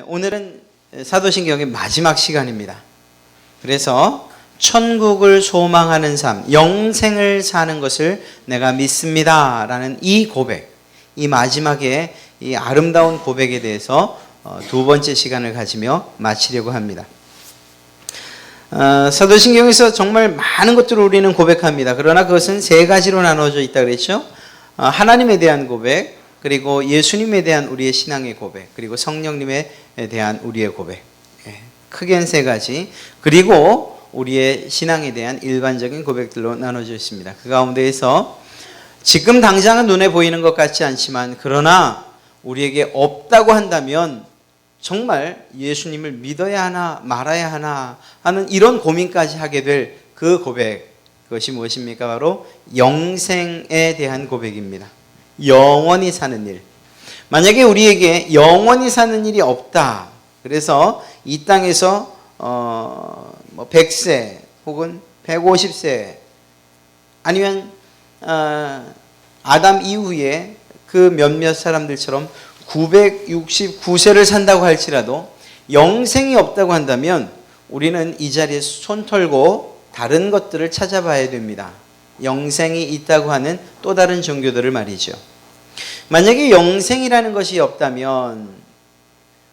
오늘은 사도신경의 마지막 시간입니다. 그래서 천국을 소망하는 삶, 영생을 사는 것을 내가 믿습니다 라는 이 고백, 이 마지막에 이 아름다운 고백에 대해서 두 번째 시간을 가지며 마치려고 합니다. 사도신경에서 정말 많은 것들을 우리는 고백합니다. 그러나 그것은 세 가지로 나눠져 있다 그랬죠. 하나님에 대한 고백, 그리고 예수님에 대한 우리의 신앙의 고백, 그리고 성령님에 대한 우리의 고백. 크게는 세 가지. 그리고 우리의 신앙에 대한 일반적인 고백들로 나눠져 있습니다. 그 가운데에서 지금 당장은 눈에 보이는 것 같지 않지만 그러나 우리에게 없다고 한다면 정말 예수님을 믿어야 하나 말아야 하나 하는 이런 고민까지 하게 될 그 고백, 그것이 무엇입니까? 바로 영생에 대한 고백입니다. 영원히 사는 일. 만약에 우리에게 영원히 사는 일이 없다, 그래서 이 땅에서 100세 혹은 150세 아니면 아담 이후에 그 몇몇 사람들처럼 969세를 산다고 할지라도 영생이 없다고 한다면 우리는 이 자리에 손 털고 다른 것들을 찾아봐야 됩니다. 영생이 있다고 하는 또 다른 종교들을 말이죠. 만약에 영생이라는 것이 없다면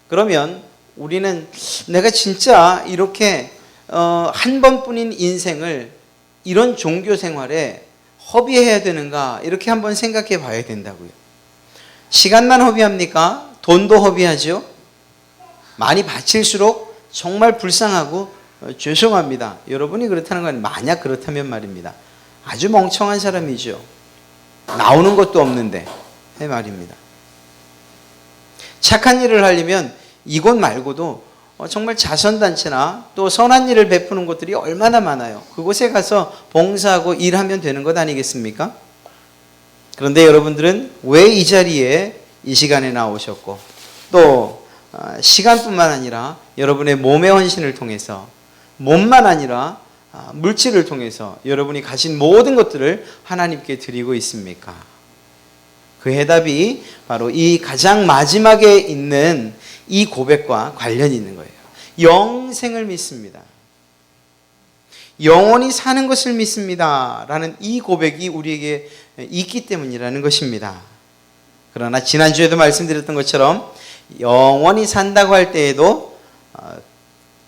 그러면 우리는 내가 진짜 이렇게 한 번뿐인 인생을 이런 종교 생활에 허비해야 되는가 이렇게 한번 생각해 봐야 된다고요. 시간만 허비합니까? 돈도 허비하죠. 많이 바칠수록 정말 불쌍하고 죄송합니다. 여러분이 그렇다는 건 만약 그렇다면 말입니다. 아주 멍청한 사람이죠. 나오는 것도 없는데 말입니다. 착한 일을 하려면 이곳 말고도 정말 자선단체나 또 선한 일을 베푸는 곳들이 얼마나 많아요. 그곳에 가서 봉사하고 일하면 되는 것 아니겠습니까? 그런데 여러분들은 왜 이 자리에 이 시간에 나오셨고 또 시간뿐만 아니라 여러분의 몸의 헌신을 통해서 몸만 아니라 물질을 통해서 여러분이 가진 모든 것들을 하나님께 드리고 있습니까? 그 해답이 바로 이 가장 마지막에 있는 이 고백과 관련이 있는 거예요. 영생을 믿습니다. 영원히 사는 것을 믿습니다 라는 이 고백이 우리에게 있기 때문이라는 것입니다. 그러나 지난주에도 말씀드렸던 것처럼 영원히 산다고 할 때에도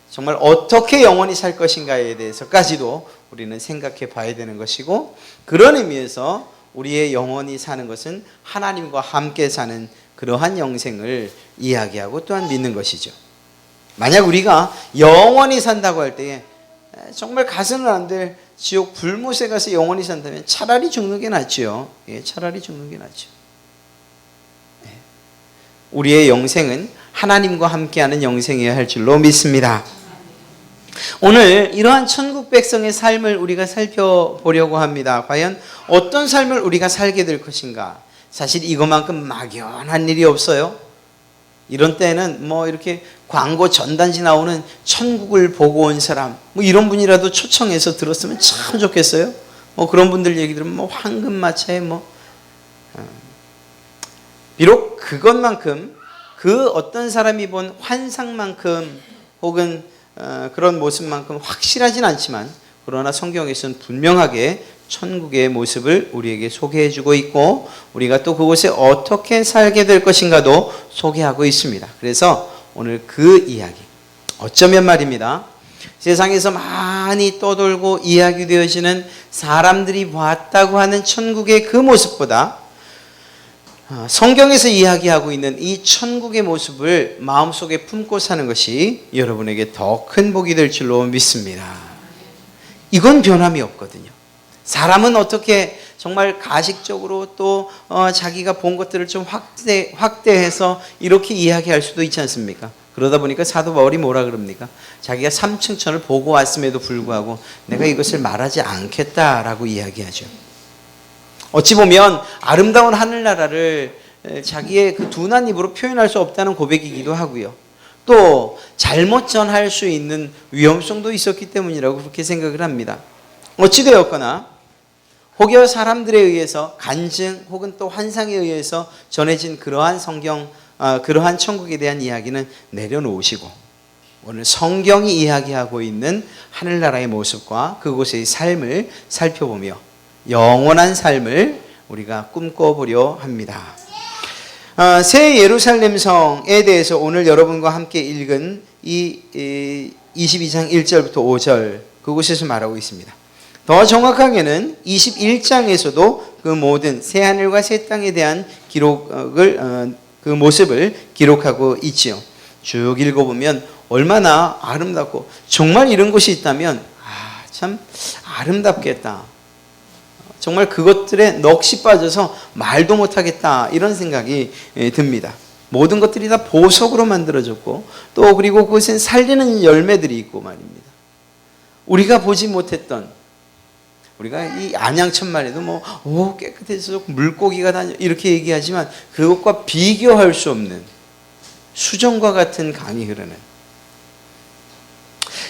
정말 어떻게 영원히 살 것인가에 대해서까지도 우리는 생각해 봐야 되는 것이고, 그런 의미에서 우리의 영원히 사는 것은 하나님과 함께 사는 그러한 영생을 이야기하고 또한 믿는 것이죠. 만약 우리가 영원히 산다고 할 때에 정말 가서는 안 될 지옥 불못에 가서 영원히 산다면 차라리 죽는 게 낫죠. 차라리 죽는 게 낫죠. 우리의 영생은 하나님과 함께하는 영생이어야 할 줄로 믿습니다. 오늘 이러한 천국 백성의 삶을 우리가 살펴보려고 합니다. 과연 어떤 삶을 우리가 살게 될 것인가? 사실 이것만큼 막연한 일이 없어요. 이런 때는 이렇게 광고 전단지 나오는 천국을 보고 온 사람 이런 분이라도 초청해서 들었으면 참 좋겠어요. 그런 분들 얘기 들으면 황금마차에 비록 그것만큼 그 어떤 사람이 본 환상만큼 혹은 그런 모습만큼 확실하진 않지만 그러나 성경에서는 분명하게 천국의 모습을 우리에게 소개해주고 있고 우리가 또 그곳에 어떻게 살게 될 것인가도 소개하고 있습니다. 그래서 오늘 그 이야기, 어쩌면 말입니다, 세상에서 많이 떠돌고 이야기되어지는 사람들이 봤다고 하는 천국의 그 모습보다 성경에서 이야기하고 있는 이 천국의 모습을 마음속에 품고 사는 것이 여러분에게 더 큰 복이 될 줄로 믿습니다. 이건 변함이 없거든요. 사람은 어떻게 정말 가식적으로 또 자기가 본 것들을 좀 확대해서 이렇게 이야기할 수도 있지 않습니까? 그러다 보니까 사도 바울이 뭐라 그럽니까? 자기가 삼층천을 보고 왔음에도 불구하고 내가 이것을 말하지 않겠다라고 이야기하죠. 어찌 보면 아름다운 하늘나라를 자기의 그 둔한 입으로 표현할 수 없다는 고백이기도 하고요. 또 잘못 전할 수 있는 위험성도 있었기 때문이라고 그렇게 생각을 합니다. 어찌되었거나 혹여 사람들에 의해서 간증 혹은 또 환상에 의해서 전해진 그러한 성경 그러한 천국에 대한 이야기는 내려놓으시고 오늘 성경이 이야기하고 있는 하늘나라의 모습과 그곳의 삶을 살펴보며 영원한 삶을 우리가 꿈꿔보려 합니다. 새 예루살렘 성에 대해서 오늘 여러분과 함께 읽은 이 22장 1절부터 5절 그곳에서 말하고 있습니다. 더 정확하게는 21장에서도 그 모든 새하늘과 새 땅에 대한 기록을 그 모습을 기록하고 있지요. 쭉 읽어보면 얼마나 아름답고 정말 이런 곳이 있다면 참 아름답겠다. 정말 그것들에 넋이 빠져서 말도 못하겠다 이런 생각이 듭니다. 모든 것들이 다 보석으로 만들어졌고 또 그리고 그곳엔 살리는 열매들이 있고 말입니다. 우리가 보지 못했던 우리가 이 안양천만 해도 깨끗해서 물고기가 다녀 이렇게 얘기하지만 그것과 비교할 수 없는 수정과 같은 강이 흐르는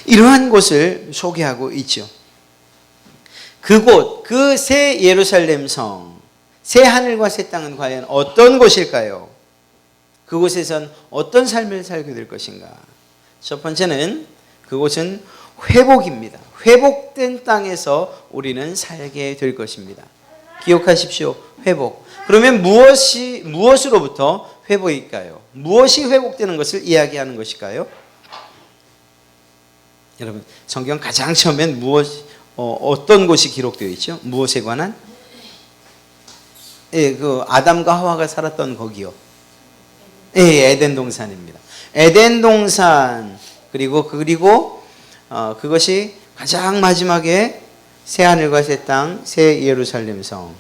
이러한 곳을 소개하고 있죠. 그곳, 그 새 예루살렘 성, 새 하늘과 새 땅은 과연 어떤 곳일까요? 그곳에선 어떤 삶을 살게 될 것인가? 첫 번째는 그곳은 회복입니다. 회복된 땅에서 우리는 살게 될 것입니다. 기억하십시오. 회복. 그러면 무엇으로부터 회복일까요? 무엇이 회복되는 것을 이야기하는 것일까요? 여러분, 성경 가장 처음엔 어떤 곳이 기록되어 있죠? 무엇에 관한? 그 아담과 하와가 살았던 거기요. 에덴 동산입니다. 에덴 동산 그리고 그것이 가장 마지막에 새 하늘과 새 땅, 새 예루살렘 성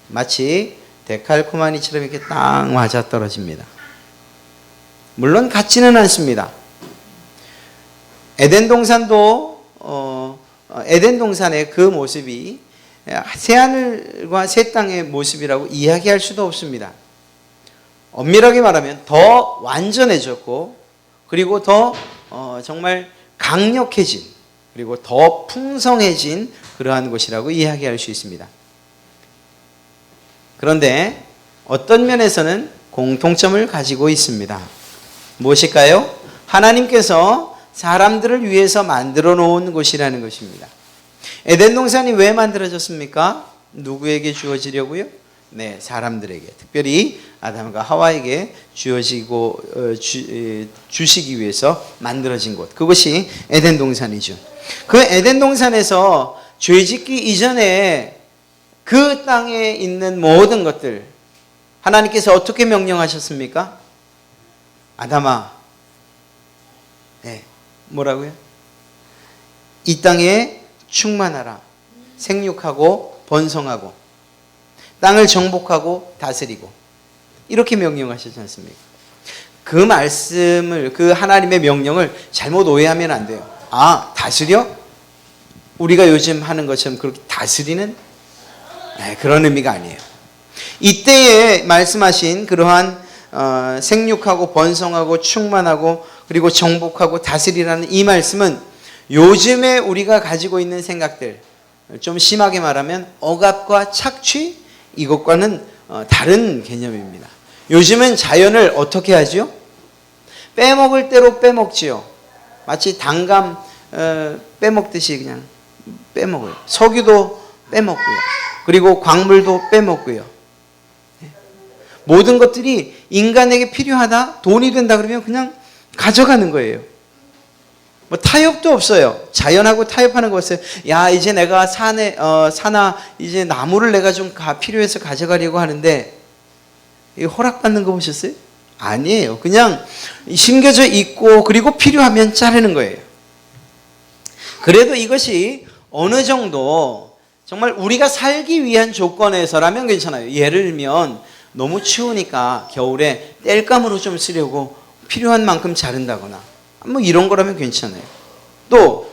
마치 데칼코마니처럼 이렇게 딱 맞아 떨어집니다. 물론 같지는 않습니다. 에덴 동산도 에덴 동산의 그 모습이 새하늘과 새 땅의 모습이라고 이야기할 수도 없습니다. 엄밀하게 말하면 더 완전해졌고 그리고 더 정말 강력해진 그리고 더 풍성해진 그러한 곳이라고 이야기할 수 있습니다. 그런데 어떤 면에서는 공통점을 가지고 있습니다. 무엇일까요? 하나님께서 사람들을 위해서 만들어 놓은 곳이라는 것입니다. 에덴 동산이 왜 만들어졌습니까? 누구에게 주어지려고요? 네, 사람들에게, 특별히 아담과 하와에게 주시기 위해서 만들어진 곳. 그것이 에덴 동산이죠. 그 에덴 동산에서 죄짓기 이전에 그 땅에 있는 모든 것들 하나님께서 어떻게 명령하셨습니까? 아담아, 네, 뭐라고요? 이 땅에 충만하라. 생육하고 번성하고 땅을 정복하고 다스리고 이렇게 명령하셨지 않습니까? 그 말씀을 그 하나님의 명령을 잘못 오해하면 안 돼요. 다스려? 우리가 요즘 하는 것처럼 그렇게 다스리는? 네, 그런 의미가 아니에요. 이때에 말씀하신 그러한 생육하고 번성하고 충만하고 그리고 정복하고 다스리라는 이 말씀은 요즘에 우리가 가지고 있는 생각들, 좀 심하게 말하면 억압과 착취, 이것과는 다른 개념입니다. 요즘은 자연을 어떻게 하죠? 빼먹을 대로 빼먹지요. 마치 단감 빼먹듯이 그냥 빼먹어요. 석유도 빼먹고요. 그리고 광물도 빼먹고요. 모든 것들이 인간에게 필요하다, 돈이 된다 그러면 그냥 가져가는 거예요. 타협도 없어요. 자연하고 타협하는 거 없어요. 이제 내가 사나 이제 나무를 내가 좀 필요해서 가져가려고 하는데 허락받는 거 보셨어요? 아니에요. 그냥 심겨져 있고 그리고 필요하면 자르는 거예요. 그래도 이것이 어느 정도 정말 우리가 살기 위한 조건에서라면 괜찮아요. 예를 들면 너무 추우니까 겨울에 땔감으로 좀 쓰려고 필요한 만큼 자른다거나 이런 거라면 괜찮아요. 또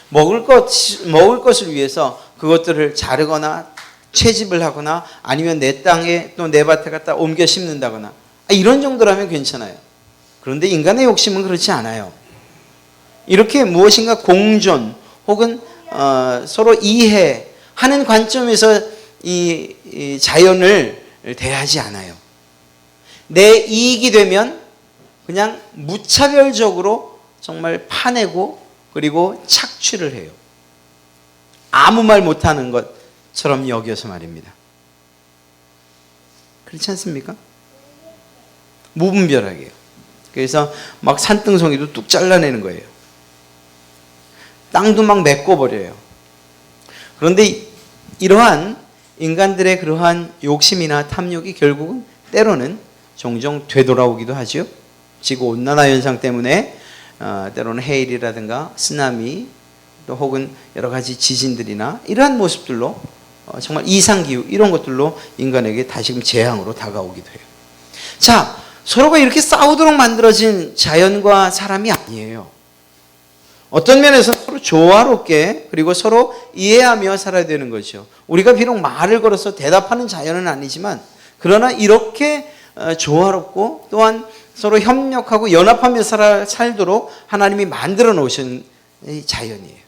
먹을 것을 위해서 그것들을 자르거나 채집을 하거나 아니면 내 땅에 또 내 밭에 갖다 옮겨 심는다거나 이런 정도라면 괜찮아요. 그런데 인간의 욕심은 그렇지 않아요. 이렇게 무엇인가 공존 혹은 서로 이해하는 관점에서 이 자연을 대하지 않아요. 내 이익이 되면 그냥 무차별적으로 정말 파내고 그리고 착취를 해요. 아무 말 못하는 것처럼 여겨서 말입니다. 그렇지 않습니까? 무분별하게요. 그래서 막 산등송이도 뚝 잘라내는 거예요. 땅도 막 메꿔버려요. 그런데 이러한 인간들의 그러한 욕심이나 탐욕이 결국은 때로는 종종 되돌아오기도 하죠. 지구온난화 현상 때문에 때로는 해일이라든가 쓰나미 또 혹은 여러 가지 지진들이나 이러한 모습들로 정말 이상기후 이런 것들로 인간에게 다시금 재앙으로 다가오기도 해요. 자, 서로가 이렇게 싸우도록 만들어진 자연과 사람이 아니에요. 어떤 면에서 서로 조화롭게 그리고 서로 이해하며 살아야 되는 거죠. 우리가 비록 말을 걸어서 대답하는 자연은 아니지만 그러나 이렇게 조화롭고 또한 서로 협력하고 연합하며 살도록 하나님이 만들어 놓으신 자연이에요.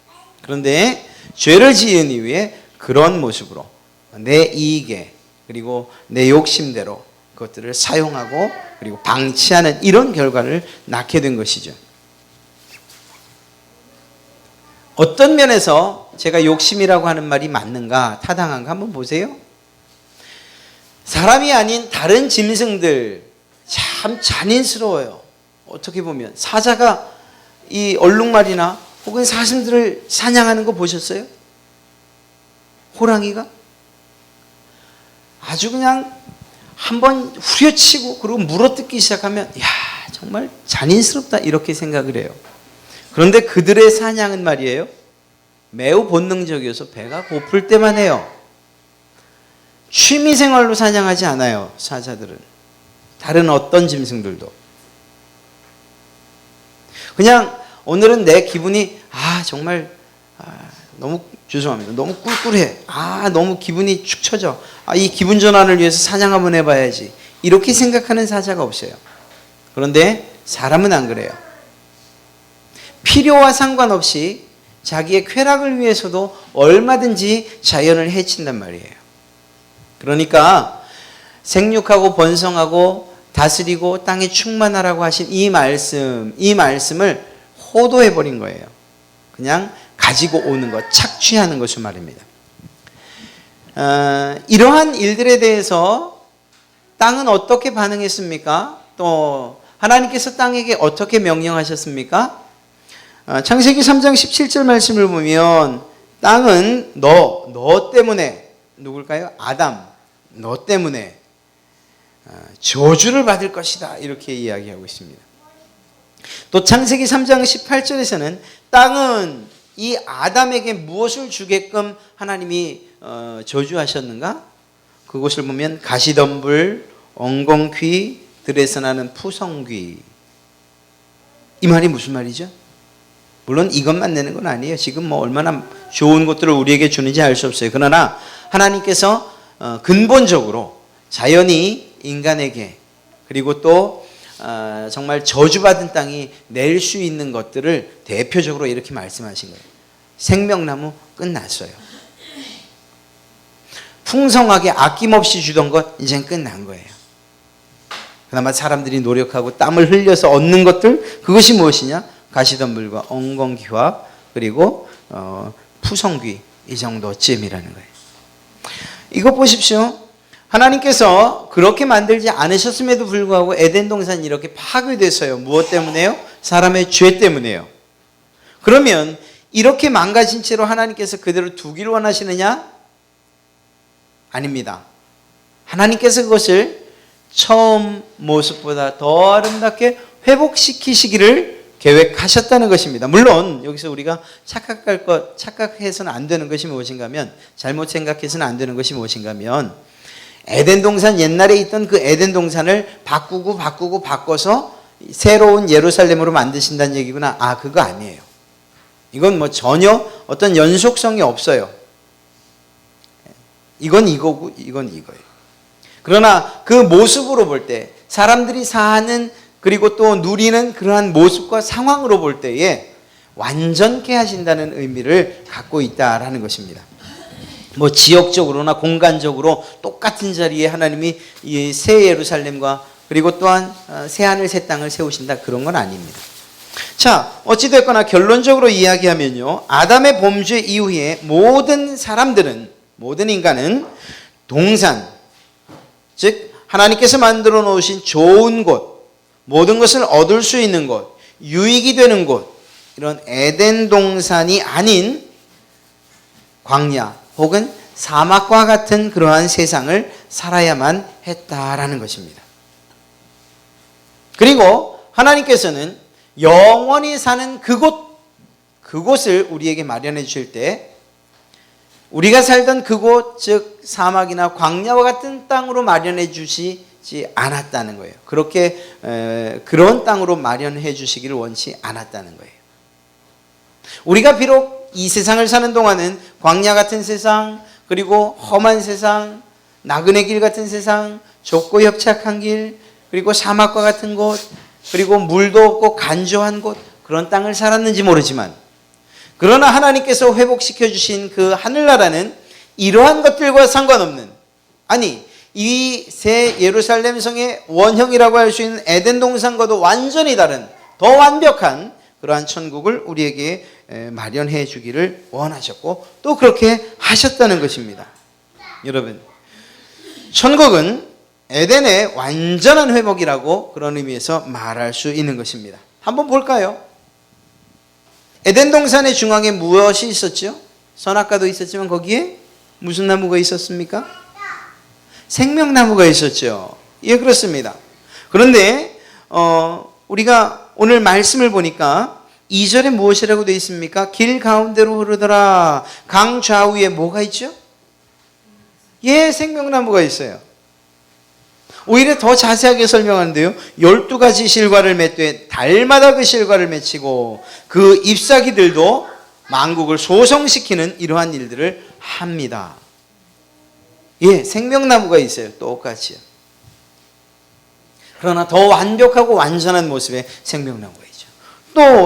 그런데 죄를 지은 이후에 그런 모습으로 내 이익에 그리고 내 욕심대로 그것들을 사용하고 그리고 방치하는 이런 결과를 낳게 된 것이죠. 어떤 면에서 제가 욕심이라고 하는 말이 맞는가 타당한가 한번 보세요. 사람이 아닌 다른 짐승들 참 잔인스러워요. 어떻게 보면 사자가 이 얼룩말이나 혹은 사슴들을 사냥하는 거 보셨어요? 호랑이가 아주 그냥 한번 후려치고 그리고 물어뜯기 시작하면 야 정말 잔인스럽다 이렇게 생각을 해요. 그런데 그들의 사냥은 말이에요. 매우 본능적이어서 배가 고플 때만 해요. 취미생활로 사냥하지 않아요. 사자들은. 다른 어떤 짐승들도. 그냥 오늘은 내 기분이 정말 너무 죄송합니다. 너무 꿀꿀해. 너무 기분이 축 처져. 이 기분 전환을 위해서 사냥 한번 해봐야지. 이렇게 생각하는 사자가 없어요. 그런데 사람은 안 그래요. 필요와 상관없이 자기의 쾌락을 위해서도 얼마든지 자연을 해친단 말이에요. 그러니까 생육하고 번성하고 다스리고 땅에 충만하라고 하신 이 말씀을 호도해버린 거예요. 그냥 가지고 오는 것, 착취하는 것을 말입니다. 이러한 일들에 대해서 땅은 어떻게 반응했습니까? 또 하나님께서 땅에게 어떻게 명령하셨습니까? 창세기 3장 17절 말씀을 보면 땅은 너 때문에 누굴까요? 아담 너 때문에 저주를 받을 것이다 이렇게 이야기하고 있습니다. 또 창세기 3장 18절에서는 땅은 이 아담에게 무엇을 주게끔 하나님이 저주하셨는가? 그것을 보면 가시덤불, 엉겅퀴, 들에서 나는 푸성귀. 이 말이 무슨 말이죠? 물론 이것만 내는 건 아니에요. 지금 얼마나 좋은 것들을 우리에게 주는지 알 수 없어요. 그러나 하나님께서 근본적으로 자연이 인간에게 그리고 또 정말 저주받은 땅이 낼 수 있는 것들을 대표적으로 이렇게 말씀하신 거예요. 생명나무 끝났어요. 풍성하게 아낌없이 주던 것 이젠 끝난 거예요. 그나마 사람들이 노력하고 땀을 흘려서 얻는 것들 그것이 무엇이냐? 가시덤불과 엉겅퀴와 그리고 푸성귀 이 정도쯤이라는 거예요. 이것 보십시오. 하나님께서 그렇게 만들지 않으셨음에도 불구하고 에덴 동산이 이렇게 파괴됐어요. 무엇 때문에요? 사람의 죄 때문에요. 그러면 이렇게 망가진 채로 하나님께서 그대로 두기를 원하시느냐? 아닙니다. 하나님께서 그것을 처음 모습보다 더 아름답게 회복시키시기를 계획하셨다는 것입니다. 물론 여기서 우리가 착각해서는 안 되는 것이 무엇인가 하면 잘못 생각해서는 안 되는 것이 무엇인가 하면 에덴 동산 옛날에 있던 그 에덴 동산을 바꿔서 새로운 예루살렘으로 만드신다는 얘기구나. 그거 아니에요. 이건 전혀 어떤 연속성이 없어요. 이건 이거고 이건 이거예요. 그러나 그 모습으로 볼 때 사람들이 사는 그리고 또 누리는 그러한 모습과 상황으로 볼 때에 완전케 하신다는 의미를 갖고 있다라는 것입니다. 지역적으로나 공간적으로 똑같은 자리에 하나님이 이 새 예루살렘과 그리고 또한 새하늘 새 땅을 세우신다, 그런 건 아닙니다. 자, 어찌됐거나 결론적으로 이야기하면요, 아담의 범죄 이후에 모든 사람들은, 모든 인간은 동산, 즉 하나님께서 만들어 놓으신 좋은 곳, 모든 것을 얻을 수 있는 곳, 유익이 되는 곳, 이런 에덴 동산이 아닌 광야 혹은 사막과 같은 그러한 세상을 살아야만 했다라는 것입니다. 그리고 하나님께서는 영원히 사는 그곳을 우리에게 마련해 주실 때 우리가 살던 그곳, 즉 사막이나 광야와 같은 땅으로 마련해 주시지 않았다는 거예요. 그렇게 그런 땅으로 마련해 주시기를 원치 않았다는 거예요. 우리가 비록 이 세상을 사는 동안은 광야 같은 세상, 그리고 험한 세상, 나그네 길 같은 세상, 좁고 협착한 길, 그리고 사막과 같은 곳, 그리고 물도 없고 간조한 곳, 그런 땅을 살았는지 모르지만, 그러나 하나님께서 회복시켜 주신 그 하늘나라는 이러한 것들과 상관없는, 아니 이 새 예루살렘 성의 원형이라고 할 수 있는 에덴 동산과도 완전히 다른 더 완벽한 그러한 천국을 우리에게 마련해 주기를 원하셨고 또 그렇게 하셨다는 것입니다. 여러분, 천국은 에덴의 완전한 회복이라고 그런 의미에서 말할 수 있는 것입니다. 한번 볼까요? 에덴 동산의 중앙에 무엇이 있었죠? 선악과도 있었지만 거기에 무슨 나무가 있었습니까? 생명나무가 있었죠. 예, 그렇습니다. 그런데 우리가 오늘 말씀을 보니까 2절에 무엇이라고 되어 있습니까? 길 가운데로 흐르더라. 강 좌우에 뭐가 있죠? 예, 생명나무가 있어요. 오히려 더 자세하게 설명하는데요, 12가지 실과를 맺되 달마다 그 실과를 맺히고 그 잎사귀들도 만국을 소성시키는 이러한 일들을 합니다. 예, 생명나무가 있어요. 똑같이요. 그러나 더 완벽하고 완전한 모습의 생명나무가 있죠.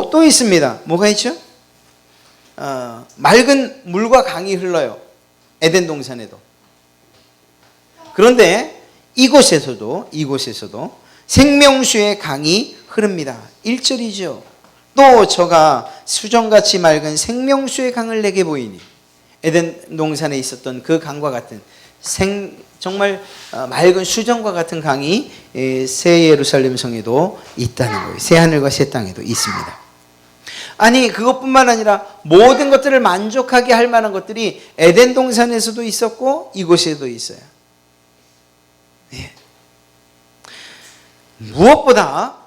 또 있습니다. 뭐가 있죠? 맑은 물과 강이 흘러요. 에덴 동산에도. 그런데 이곳에서도 생명수의 강이 흐릅니다. 1절이죠. 또 저가 수정같이 맑은 생명수의 강을 내게 보이니, 에덴 동산에 있었던 그 강과 같은 정말 맑은 수정과 같은 강이 새 예루살렘 성에도 있다는 거예요. 새 하늘과 새 땅에도 있습니다. 아니, 그것뿐만 아니라 모든 것들을 만족하게 할 만한 것들이 에덴 동산에서도 있었고 이곳에도 있어요. 예. 무엇보다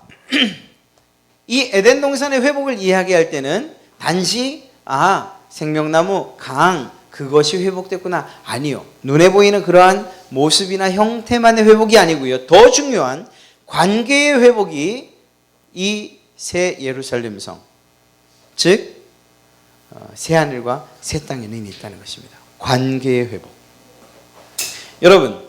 이 에덴 동산의 회복을 이야기할 때는 단지 생명나무, 강, 그것이 회복됐구나, 아니요. 눈에 보이는 그러한 모습이나 형태만의 회복이 아니고요, 더 중요한 관계의 회복이 이 새 예루살렘 성, 즉 새 하늘과 새 땅에는 있다는 것입니다. 관계의 회복. 여러분,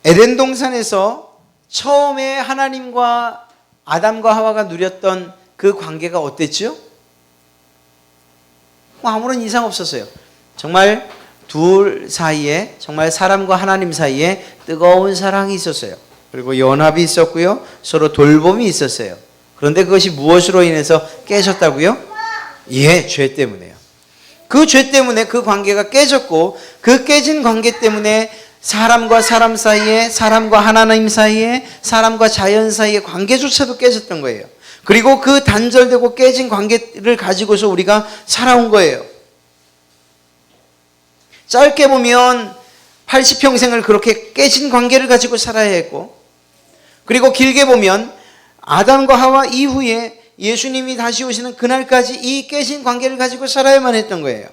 에덴 동산에서 처음에 하나님과 아담과 하와가 누렸던 그 관계가 어땠죠? 아무런 이상 없었어요. 정말 둘 사이에, 정말 사람과 하나님 사이에 뜨거운 사랑이 있었어요. 그리고 연합이 있었고요, 서로 돌봄이 있었어요. 그런데 그것이 무엇으로 인해서 깨졌다고요? 예, 죄 때문에요. 그 죄 때문에 그 관계가 깨졌고, 그 깨진 관계 때문에 사람과 사람 사이에, 사람과 하나님 사이에, 사람과 자연 사이의 관계조차도 깨졌던 거예요. 그리고 그 단절되고 깨진 관계를 가지고서 우리가 살아온 거예요. 짧게 보면 80평생을 그렇게 깨진 관계를 가지고 살아야 했고, 그리고 길게 보면 아담과 하와 이후에 예수님이 다시 오시는 그날까지 이 깨진 관계를 가지고 살아야만 했던 거예요.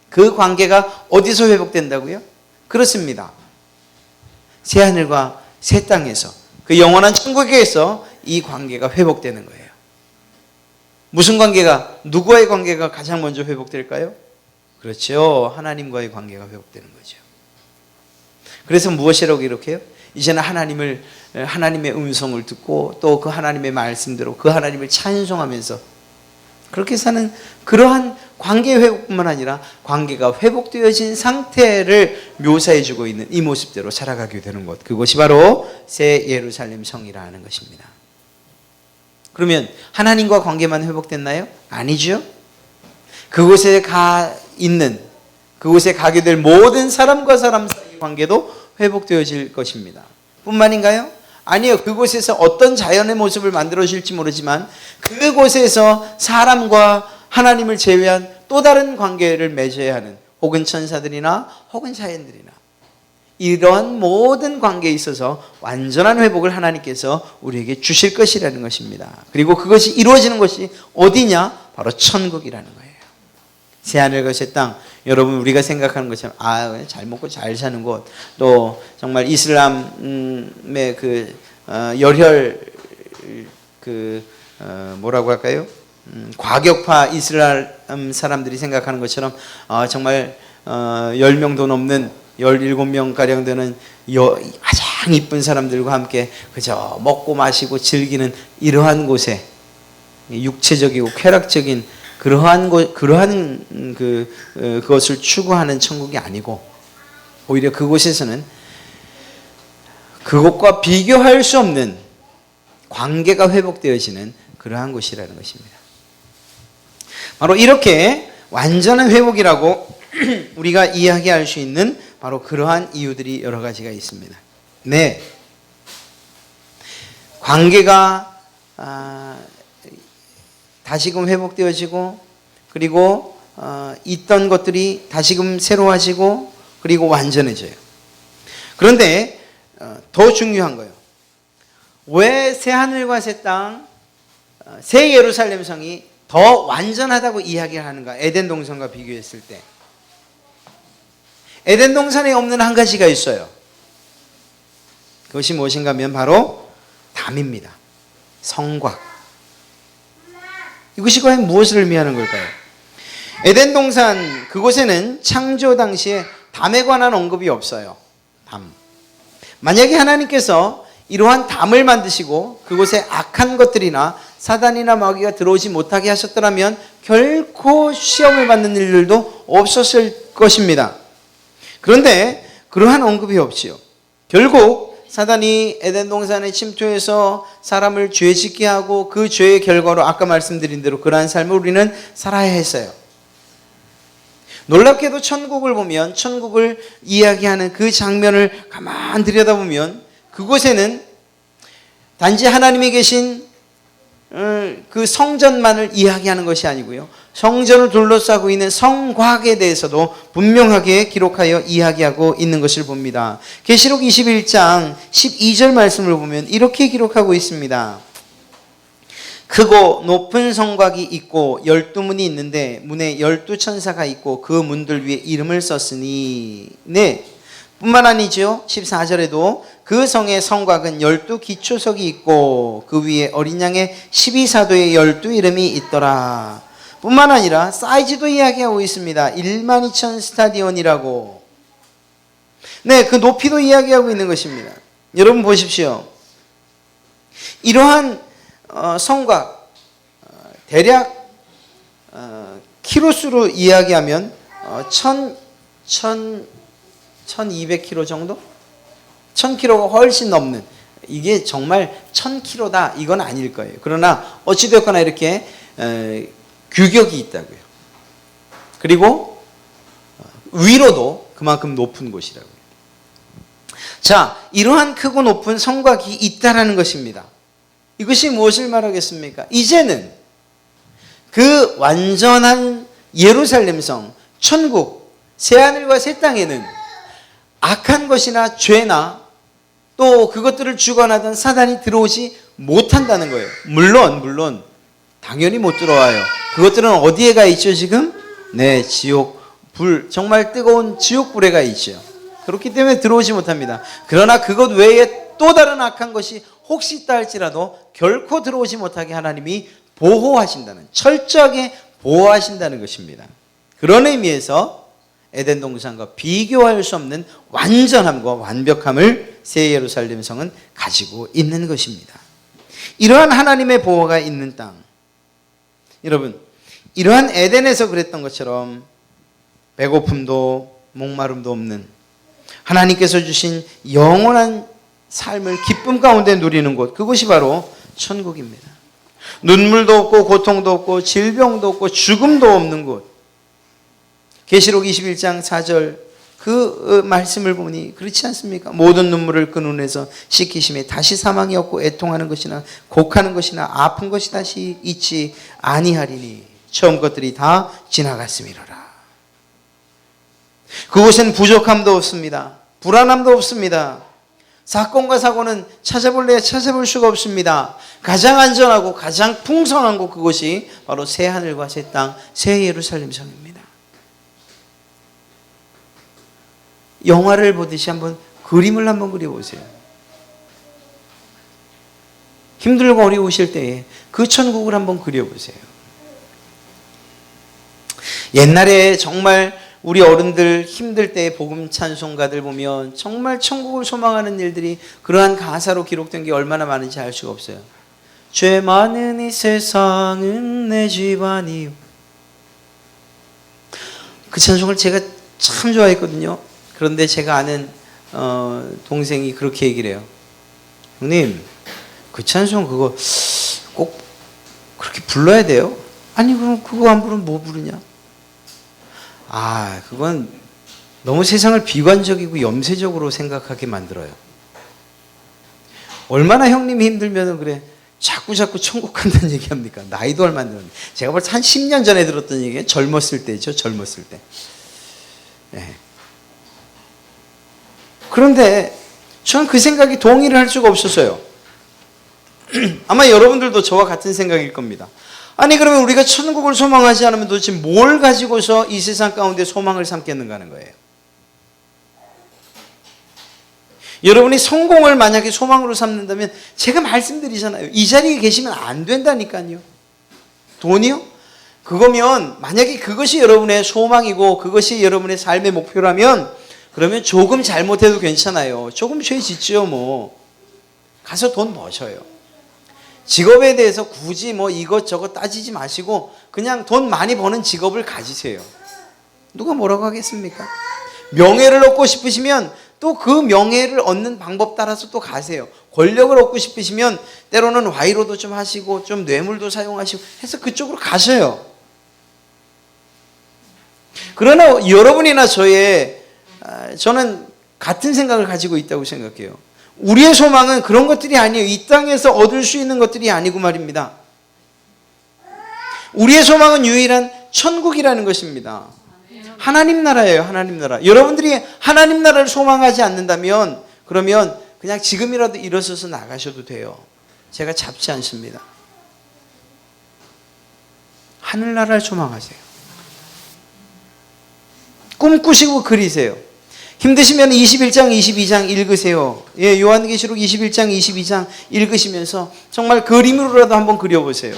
그 관계가 어디서 회복된다고요? 그렇습니다. 새하늘과 새 땅에서, 그 영원한 천국에서 이 관계가 회복되는 거예요. 무슨 관계가, 누구와의 관계가 가장 먼저 회복될까요? 그렇죠. 하나님과의 관계가 회복되는 거죠. 그래서 무엇이라고 기록해요? 이제는 하나님의 음성을 듣고 또 그 하나님의 말씀대로 그 하나님을 찬송하면서 그렇게 사는 그러한 관계 회복뿐만 아니라 관계가 회복되어진 상태를 묘사해주고 있는 이 모습대로 살아가게 되는 것, 그것이 바로 새 예루살렘 성이라는 것입니다. 그러면 하나님과 관계만 회복됐나요? 아니죠. 그곳에 가게 될 모든 사람과 사람 사이의 관계도 회복되어질 것입니다. 뿐만인가요? 아니요. 그곳에서 어떤 자연의 모습을 만들어질지 모르지만 그곳에서 사람과 하나님을 제외한 또 다른 관계를 맺어야 하는, 혹은 천사들이나 혹은 자연들이나, 이러한 모든 관계에 있어서 완전한 회복을 하나님께서 우리에게 주실 것이라는 것입니다. 그리고 그것이 이루어지는 것이 어디냐? 바로 천국이라는 거예요. 새하늘과 새 땅. 여러분, 우리가 생각하는 것처럼 잘 먹고 잘 사는 곳, 또 정말 이슬람의 열혈 뭐라고 할까요? 과격파 이슬람 사람들이 생각하는 것처럼 정말 10명도 넘는 17명가량 되는 가장 이쁜 사람들과 함께 그저 먹고 마시고 즐기는 이러한 곳에, 육체적이고 쾌락적인 그것을 추구하는 천국이 아니고, 오히려 그곳에서는 그것과 비교할 수 없는 관계가 회복되어지는 그러한 곳이라는 것입니다. 바로 이렇게 완전한 회복이라고 우리가 이야기할 수 있는 바로 그러한 이유들이 여러 가지가 있습니다. 네, 관계가 다시금 회복되어지고, 그리고 있던 것들이 다시금 새로워지고, 그리고 완전해져요. 그런데 더 중요한 거예요. 왜 새하늘과 새 땅, 새 예루살렘 성이 더 완전하다고 이야기를 하는가? 에덴 동산과 비교했을 때 에덴 동산에 없는 한 가지가 있어요. 그것이 무엇인가 하면 바로 담입니다. 성곽. 이것이 과연 무엇을 의미하는 걸까요? 에덴 동산 그곳에는 창조 당시에 담에 관한 언급이 없어요. 담. 만약에 하나님께서 이러한 담을 만드시고 그곳에 악한 것들이나 사단이나 마귀가 들어오지 못하게 하셨더라면 결코 시험을 받는 일들도 없었을 것입니다. 그런데 그러한 언급이 없지요. 결국 사단이 에덴 동산에 침투해서 사람을 죄짓게 하고 그 죄의 결과로 아까 말씀드린 대로 그러한 삶을 우리는 살아야 했어요. 놀랍게도 천국을 보면, 천국을 이야기하는 그 장면을 가만 들여다보면 그곳에는 단지 하나님이 계신 그 성전만을 이야기하는 것이 아니고요, 성전을 둘러싸고 있는 성곽에 대해서도 분명하게 기록하여 이야기하고 있는 것을 봅니다. 계시록 21장 12절 말씀을 보면 이렇게 기록하고 있습니다. 크고 높은 성곽이 있고 12문이 있는데 문에 12천사가 있고 그 문들 위에 이름을 썼으니, 네, 뿐만 아니죠. 14절에도 그 성의 성곽은 12기초석이 있고 그 위에 어린 양의 12사도의 12 이름이 있더라. 뿐만 아니라 사이즈도 이야기하고 있습니다. 12,000 스타디온이라고. 네, 그 높이도 이야기하고 있는 것입니다. 여러분 보십시오. 이러한 성곽, 대략 키로수로 이야기하면 1200km 정도? 1000km가 훨씬 넘는, 이게 정말 1000km다 이건 아닐 거예요. 그러나 어찌되었거나 이렇게 규격이 있다고요. 그리고 위로도 그만큼 높은 곳이라고요. 자, 이러한 크고 높은 성곽이 있다라는 것입니다. 이것이 무엇을 말하겠습니까? 이제는 그 완전한 예루살렘 성, 천국, 새하늘과 새 땅에는 악한 것이나 죄나 또 그것들을 주관하던 사단이 들어오지 못한다는 거예요. 물론 당연히 못 들어와요. 그것들은 어디에 가 있죠 지금? 네, 지옥, 불, 정말 뜨거운 지옥불에 가 있죠. 그렇기 때문에 들어오지 못합니다. 그러나 그것 외에 또 다른 악한 것이 혹시 있다 할지라도 결코 들어오지 못하게 하나님이 보호하신다는, 철저하게 보호하신다는 것입니다. 그런 의미에서 에덴 동산과 비교할 수 없는 완전함과 완벽함을 새 예루살렘 성은 가지고 있는 것입니다. 이러한 하나님의 보호가 있는 땅, 여러분, 이러한 에덴에서 그랬던 것처럼 배고픔도 목마름도 없는 하나님께서 주신 영원한 삶을 기쁨 가운데 누리는 곳, 그것이 바로 천국입니다. 눈물도 없고 고통도 없고 질병도 없고 죽음도 없는 곳. 계시록 21장 4절 그 말씀을 보니 그렇지 않습니까? 모든 눈물을 그 눈에서 씻기심에 다시 사망이 없고 애통하는 것이나 곡하는 것이나 아픈 것이 다시 있지 아니하리니 처음 것들이 다 지나갔음이로라. 그곳엔 부족함도 없습니다. 불안함도 없습니다. 사건과 사고는 찾아볼래야 찾아볼 수가 없습니다. 가장 안전하고 가장 풍성한 곳, 그것이 바로 새 하늘과 새 땅, 새 예루살렘 성입니다. 영화를 보듯이 한번 그림을 한번 그려보세요. 힘들고 어려우실 때에 그 천국을 한번 그려보세요. 옛날에 정말 우리 어른들 힘들 때 복음 찬송가들 보면 정말 천국을 소망하는 일들이 그러한 가사로 기록된 게 얼마나 많은지 알 수가 없어요. 죄 많은 이 세상은 내 집 아니요. 그 찬송을 제가 참 좋아했거든요. 그런데 제가 아는 동생이 그렇게 얘기를 해요. 형님, 그 찬송 그거 꼭 그렇게 불러야 돼요? 아니 그럼 그거 안 부르면 뭐 부르냐? 그건 너무 세상을 비관적이고 염세적으로 생각하게 만들어요. 얼마나 형님이 힘들면 그래 자꾸 천국 간다는 얘기합니까? 나이도 얼마 안 됐는데. 제가 벌써 한 10년 전에 들었던 얘기예요. 젊었을 때죠. 젊었을 때. 네. 그런데 저는 그 생각이 동의를 할 수가 없었어요. 아마 여러분들도 저와 같은 생각일 겁니다. 아니 그러면 우리가 천국을 소망하지 않으면 도대체 뭘 가지고서 이 세상 가운데 소망을 삼겠는가 하는 거예요. 여러분이 성공을 만약에 소망으로 삼는다면 제가 말씀드리잖아요. 이 자리에 계시면 안 된다니까요. 돈이요? 그거면 만약에 그것이 여러분의 소망이고 그것이 여러분의 삶의 목표라면 그러면 조금 잘못해도 괜찮아요. 조금 죄 짓죠 뭐. 가서 돈 버셔요. 직업에 대해서 굳이 뭐 이것저것 따지지 마시고 그냥 돈 많이 버는 직업을 가지세요. 누가 뭐라고 하겠습니까? 명예를 얻고 싶으시면 또 그 명예를 얻는 방법 따라서 또 가세요. 권력을 얻고 싶으시면 때로는 와이로도 좀 하시고 좀 뇌물도 사용하시고 해서 그쪽으로 가셔요. 그러나 여러분이나 저는 같은 생각을 가지고 있다고 생각해요. 우리의 소망은 그런 것들이 아니에요. 이 땅에서 얻을 수 있는 것들이 아니고 말입니다. 우리의 소망은 유일한 천국이라는 것입니다. 하나님 나라예요. 하나님 나라. 여러분들이 하나님 나라를 소망하지 않는다면 그러면 그냥 지금이라도 일어서서 나가셔도 돼요. 제가 잡지 않습니다. 하늘나라를 소망하세요. 꿈꾸시고 그리세요. 힘드시면 21장, 22장 읽으세요. 예, 요한계시록 21장, 22장 읽으시면서 정말 그림으로라도 한번 그려보세요.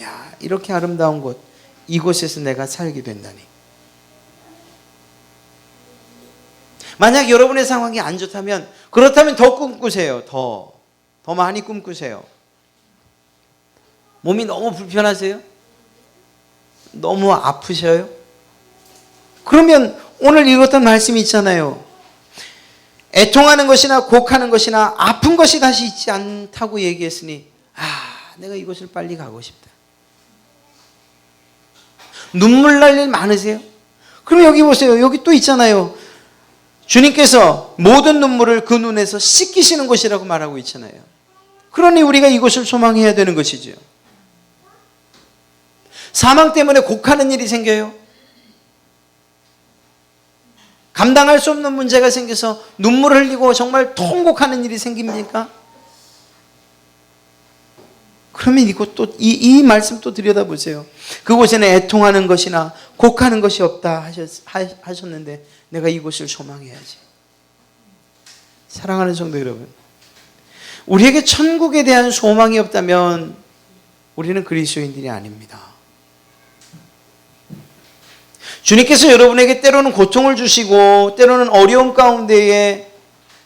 야, 이렇게 아름다운 곳, 이곳에서 내가 살게 된다니. 만약 여러분의 상황이 안 좋다면, 그렇다면 더 꿈꾸세요. 더 많이 꿈꾸세요. 몸이 너무 불편하세요? 너무 아프셔요? 그러면 오늘 읽었던 말씀이 있잖아요. 애통하는 것이나 곡하는 것이나 아픈 것이 다시 있지 않다고 얘기했으니 내가 이곳을 빨리 가고 싶다. 눈물 날 일 많으세요? 그럼 여기 보세요. 여기 또 있잖아요. 주님께서 모든 눈물을 그 눈에서 씻기시는 것이라고 말하고 있잖아요. 그러니 우리가 이곳을 소망해야 되는 것이죠. 사망 때문에 곡하는 일이 생겨요. 감당할 수 없는 문제가 생겨서 눈물을 흘리고 정말 통곡하는 일이 생깁니까? 그러면 이곳 또 이 말씀 또 들여다보세요. 그곳에는 애통하는 것이나 곡하는 것이 없다 하셨는데 내가 이곳을 소망해야지. 사랑하는 성도 여러분, 우리에게 천국에 대한 소망이 없다면 우리는 그리스도인들이 아닙니다. 주님께서 여러분에게 때로는 고통을 주시고 때로는 어려움 가운데에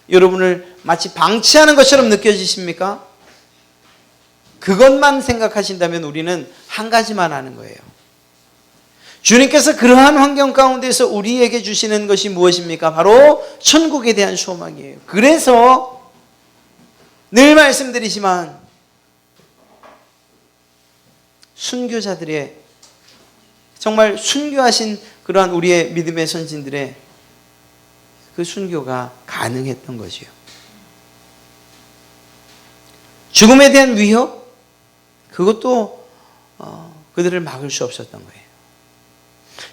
여러분을 마치 방치하는 것처럼 느껴지십니까? 그것만 생각하신다면 우리는 한 가지만 하는 거예요. 주님께서 그러한 환경 가운데서 우리에게 주시는 것이 무엇입니까? 바로 천국에 대한 소망이에요. 그래서 늘 말씀드리지만 순교자들의 정말 순교하신 그러한 우리의 믿음의 선진들의 그 순교가 가능했던 거지요. 죽음에 대한 위협, 그것도 그들을 막을 수 없었던 거예요.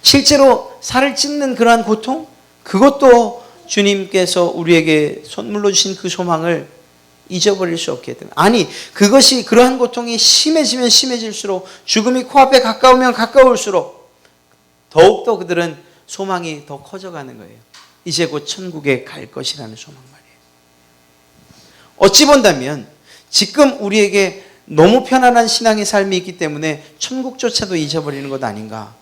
실제로 살을 찢는 그러한 고통, 그것도 주님께서 우리에게 선물로 주신 그 소망을 잊어버릴 수 없게 했던 거예요. 아니, 그것이 그러한 고통이 심해지면 심해질수록, 죽음이 코앞에 가까우면 가까울수록 더욱더 그들은 소망이 더 커져가는 거예요. 이제 곧 천국에 갈 것이라는 소망 말이에요. 어찌 본다면 지금 우리에게 너무 편안한 신앙의 삶이 있기 때문에 천국조차도 잊어버리는 것 아닌가.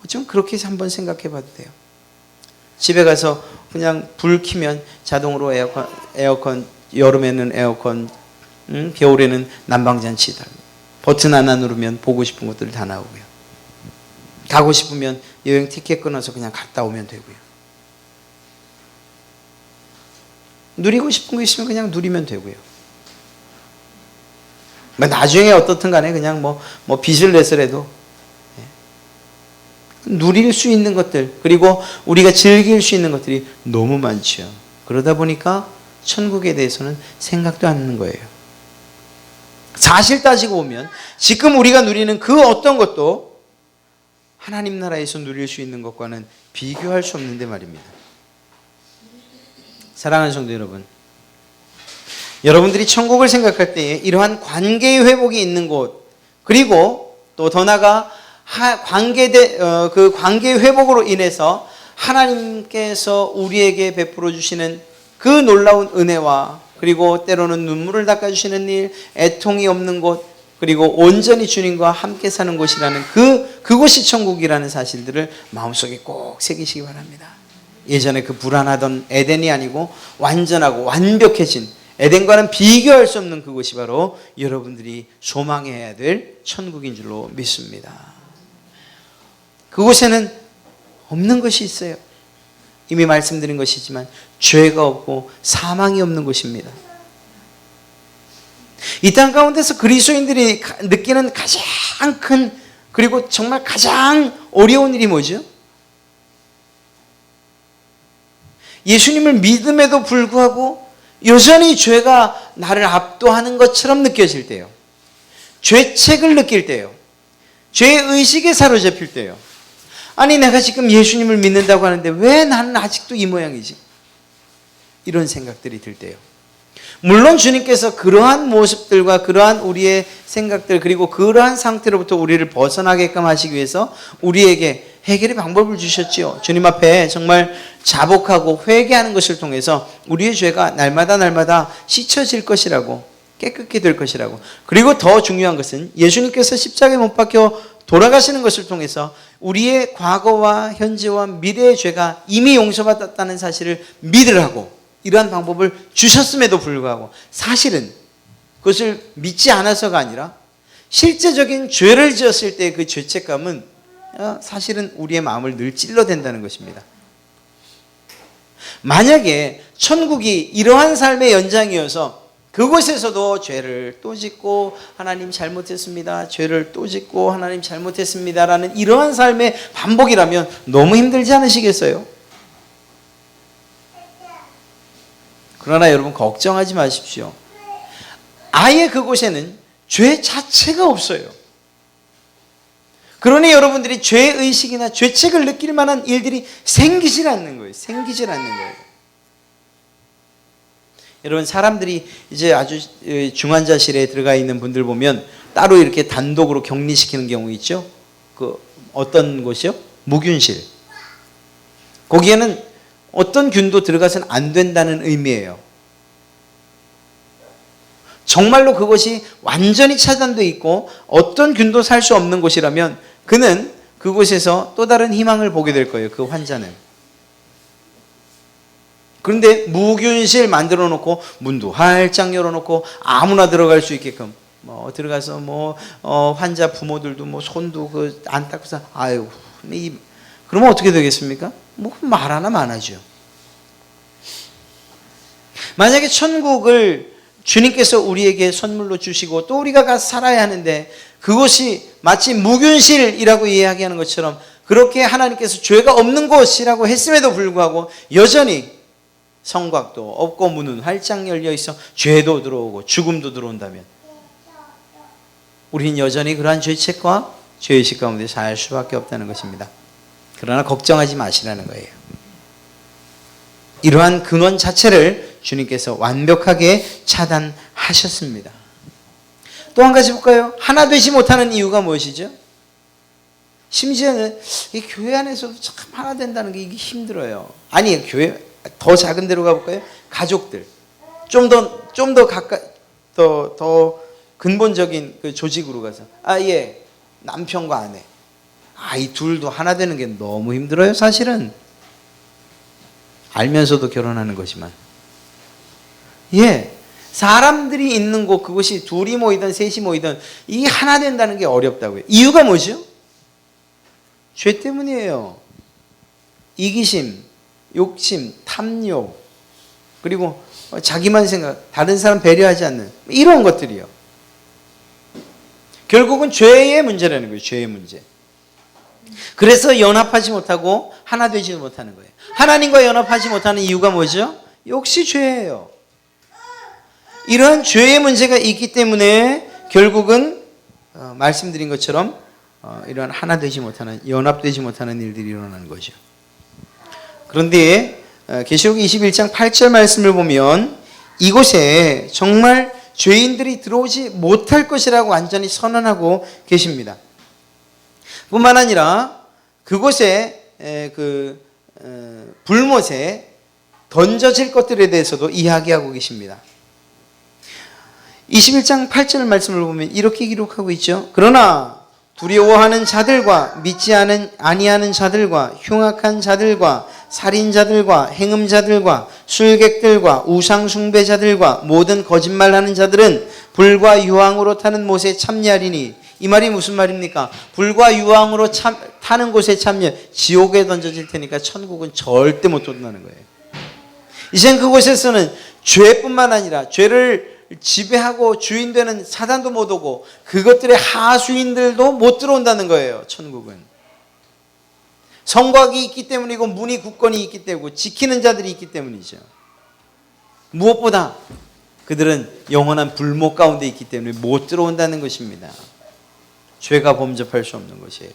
좀 그렇게 한번 생각해 봐도 돼요. 집에 가서 그냥 불 켜면 자동으로 에어컨, 여름에는 에어컨, 겨울에는 난방잔치 다. 버튼 하나 누르면 보고 싶은 것들 다 나오고요. 가고 싶으면 여행 티켓 끊어서 그냥 갔다 오면 되고요. 누리고 싶은 거 있으면 그냥 누리면 되고요. 나중에 어떻든 간에 그냥 뭐 빚을 내서라도 누릴 수 있는 것들, 그리고 우리가 즐길 수 있는 것들이 너무 많죠. 그러다 보니까 천국에 대해서는 생각도 안 하는 거예요. 사실 따지고 보면 지금 우리가 누리는 그 어떤 것도 하나님 나라에서 누릴 수 있는 것과는 비교할 수 없는데 말입니다. 사랑하는 성도 여러분, 여러분들이 천국을 생각할 때에 이러한 관계의 회복이 있는 곳, 그리고 또 더 나아가 그 관계의 회복으로 인해서 하나님께서 우리에게 베풀어 주시는 그 놀라운 은혜와, 그리고 때로는 눈물을 닦아주시는 일, 애통이 없는 곳, 그리고 온전히 주님과 함께 사는 곳이라는 그곳이 천국이라는 사실들을 마음속에 꼭 새기시기 바랍니다. 예전에 그 불안하던 에덴이 아니고 완전하고 완벽해진, 에덴과는 비교할 수 없는 그곳이 바로 여러분들이 소망해야 될 천국인 줄로 믿습니다. 그곳에는 없는 것이 있어요. 이미 말씀드린 것이지만 죄가 없고 사망이 없는 곳입니다. 이 땅 가운데서 그리스도인들이 느끼는 가장 큰, 그리고 정말 가장 어려운 일이 뭐죠? 예수님을 믿음에도 불구하고 여전히 죄가 나를 압도하는 것처럼 느껴질 때요. 죄책을 느낄 때요. 죄의식에 사로잡힐 때요. 아니, 내가 지금 예수님을 믿는다고 하는데 왜 나는 아직도 이 모양이지? 이런 생각들이 들 때요. 물론 주님께서 그러한 모습들과 그러한 우리의 생각들, 그리고 그러한 상태로부터 우리를 벗어나게끔 하시기 위해서 우리에게 해결의 방법을 주셨지요. 주님 앞에 정말 자복하고 회개하는 것을 통해서 우리의 죄가 날마다 씻어질 것이라고, 깨끗게 될 것이라고. 그리고 더 중요한 것은 예수님께서 십자가에 못 박혀 돌아가시는 것을 통해서 우리의 과거와 현재와 미래의 죄가 이미 용서받았다는 사실을 믿으라고, 이러한 방법을 주셨음에도 불구하고 사실은 그것을 믿지 않아서가 아니라 실제적인 죄를 지었을 때 그 죄책감은 사실은 우리의 마음을 늘 찔러댄다는 것입니다. 만약에 천국이 이러한 삶의 연장이어서 그곳에서도 죄를 또 짓고 하나님 잘못했습니다, 죄를 또 짓고 하나님 잘못했습니다라는 이러한 삶의 반복이라면 너무 힘들지 않으시겠어요? 그러나 여러분 걱정하지 마십시오. 아예 그곳에는 죄 자체가 없어요. 그러니 여러분들이 죄의식이나 죄책을 느낄 만한 일들이 생기질 않는 거예요. 생기질 않는 거예요. 여러분, 사람들이 이제 아주 중환자실에 들어가 있는 분들 보면 따로 이렇게 단독으로 격리시키는 경우 있죠. 그 어떤 곳이요? 무균실. 거기에는 어떤 균도 들어가서는 안 된다는 의미예요. 정말로 그것이 완전히 차단되어 있고 어떤 균도 살 수 없는 곳이라면 그는 그곳에서 또 다른 희망을 보게 될 거예요. 그 환자는. 그런데 무균실 만들어 놓고 문도 활짝 열어놓고 아무나 들어갈 수 있게끔 들어가서 환자 부모들도 손도 안 닦고서 아유 그러면 어떻게 되겠습니까? 뭐 말 하나 많아죠. 만약에 천국을 주님께서 우리에게 선물로 주시고 또 우리가 가서 살아야 하는데 그곳이 마치 무균실이라고 이야기하는 것처럼 그렇게 하나님께서 죄가 없는 곳이라고 했음에도 불구하고 여전히 성곽도 없고 문은 활짝 열려 있어 죄도 들어오고 죽음도 들어온다면 우리는 여전히 그러한 죄책과 죄의식 가운데 살 수밖에 없다는 것입니다. 그러나 걱정하지 마시라는 거예요. 이러한 근원 자체를 주님께서 완벽하게 차단하셨습니다. 또 한 가지 볼까요? 하나 되지 못하는 이유가 무엇이죠? 심지어는 이 교회 안에서도 참 하나 된다는 게 이게 힘들어요. 아니, 교회 더 작은 데로 가볼까요? 가족들. 좀 더 가까이, 더 근본적인 그 조직으로 가서. 예. 남편과 아내. 이 둘도 하나 되는 게 너무 힘들어요, 사실은. 알면서도 결혼하는 거지만. 예. 사람들이 있는 곳, 그것이 둘이 모이든 셋이 모이든 이 하나 된다는 게 어렵다고요. 이유가 뭐죠? 죄 때문이에요. 이기심, 욕심, 탐욕, 그리고 자기만 생각, 다른 사람 배려하지 않는 이런 것들이요. 결국은 죄의 문제라는 거예요. 죄의 문제. 그래서 연합하지 못하고 하나 되지 못하는 거예요. 하나님과 연합하지 못하는 이유가 뭐죠? 역시 죄예요. 이러한 죄의 문제가 있기 때문에 결국은 말씀드린 것처럼 이러한 하나 되지 못하는, 연합되지 못하는 일들이 일어나는 거죠. 그런데 계시록 21장 8절 말씀을 보면 이곳에 정말 죄인들이 들어오지 못할 것이라고 완전히 선언하고 계십니다. 뿐만 아니라 그곳에 불못에 던져질 것들에 대해서도 이야기하고 계십니다. 21장 8절 말씀을 보면 이렇게 기록하고 있죠. 그러나 두려워하는 자들과 믿지 아니하는 자들과 흉악한 자들과 살인자들과 행음자들과 술객들과 우상숭배자들과 모든 거짓말하는 자들은 불과 유황으로 타는 못에 참여하리니. 이 말이 무슨 말입니까? 불과 유황으로 타는 곳에 참여, 지옥에 던져질 테니까 천국은 절대 못 들어온다는 거예요. 이젠 그곳에서는 죄뿐만 아니라 죄를 지배하고 주인되는 사단도 못 오고 그것들의 하수인들도 못 들어온다는 거예요. 천국은 성곽이 있기 때문이고 문이 굳건히 있기 때문이고 지키는 자들이 있기 때문이죠. 무엇보다 그들은 영원한 불목 가운데 있기 때문에 못 들어온다는 것입니다. 죄가 범접할 수 없는 것이에요.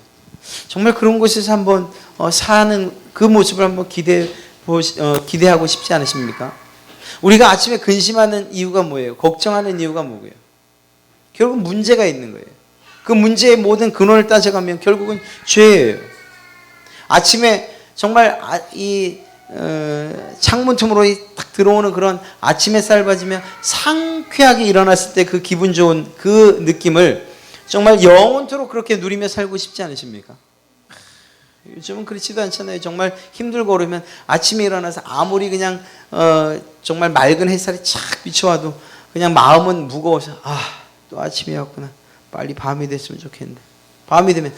정말 그런 곳에서 한번 사는 그 모습을 한번 기대하고 싶지 않으십니까? 우리가 아침에 근심하는 이유가 뭐예요? 걱정하는 이유가 뭐예요? 결국 문제가 있는 거예요. 그 문제의 모든 근원을 따져가면 결국은 죄예요. 아침에 정말 창문 틈으로 딱 들어오는 그런 아침 햇살 받으면 상쾌하게 일어났을 때 그 기분 좋은 그 느낌을 정말 영원토록 그렇게 누리며 살고 싶지 않으십니까? 요즘은 그렇지도 않잖아요. 정말 힘들고 그러면 아침에 일어나서 아무리 그냥 정말 맑은 햇살이 착 비춰와도 그냥 마음은 무거워서 또 아침이 왔구나. 빨리 밤이 됐으면 좋겠는데. 밤이 되면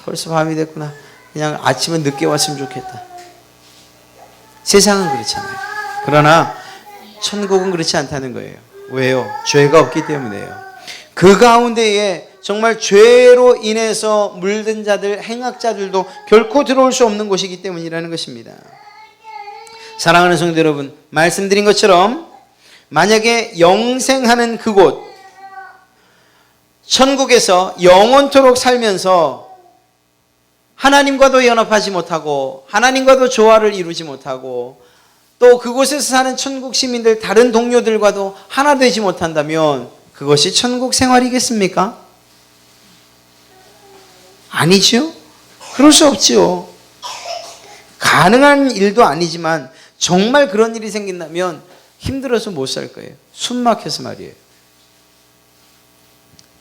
벌써 밤이 됐구나. 그냥 아침은 늦게 왔으면 좋겠다. 세상은 그렇잖아요. 그러나 천국은 그렇지 않다는 거예요. 왜요? 죄가 없기 때문에요. 그 가운데에 정말 죄로 인해서 물든 자들, 행악자들도 결코 들어올 수 없는 곳이기 때문이라는 것입니다. 사랑하는 성도 여러분, 말씀드린 것처럼 만약에 영생하는 그곳, 천국에서 영원토록 살면서 하나님과도 연합하지 못하고 하나님과도 조화를 이루지 못하고 또 그곳에서 사는 천국 시민들, 다른 동료들과도 하나 되지 못한다면 그것이 천국 생활이겠습니까? 아니죠. 그럴 수 없지요. 가능한 일도 아니지만 정말 그런 일이 생긴다면 힘들어서 못 살 거예요. 숨 막혀서 말이에요.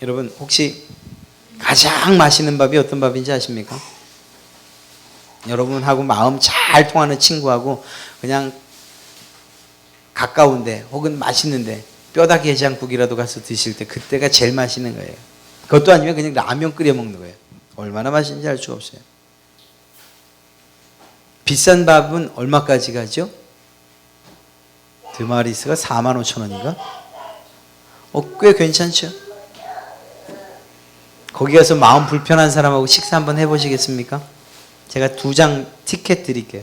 여러분 혹시 가장 맛있는 밥이 어떤 밥인지 아십니까? 여러분하고 마음 잘 통하는 친구하고 그냥 가까운데 혹은 맛있는데 뼈다귀 해장국이라도 가서 드실 때 그때가 제일 맛있는 거예요. 그것도 아니면 그냥 라면 끓여 먹는 거예요. 얼마나 맛있는지 알 수가 없어요. 비싼 밥은 얼마까지 가죠? 드마리스가 45,000원인가? 꽤 괜찮죠? 거기 가서 마음 불편한 사람하고 식사 한번 해보시겠습니까? 제가 2장 티켓 드릴게요.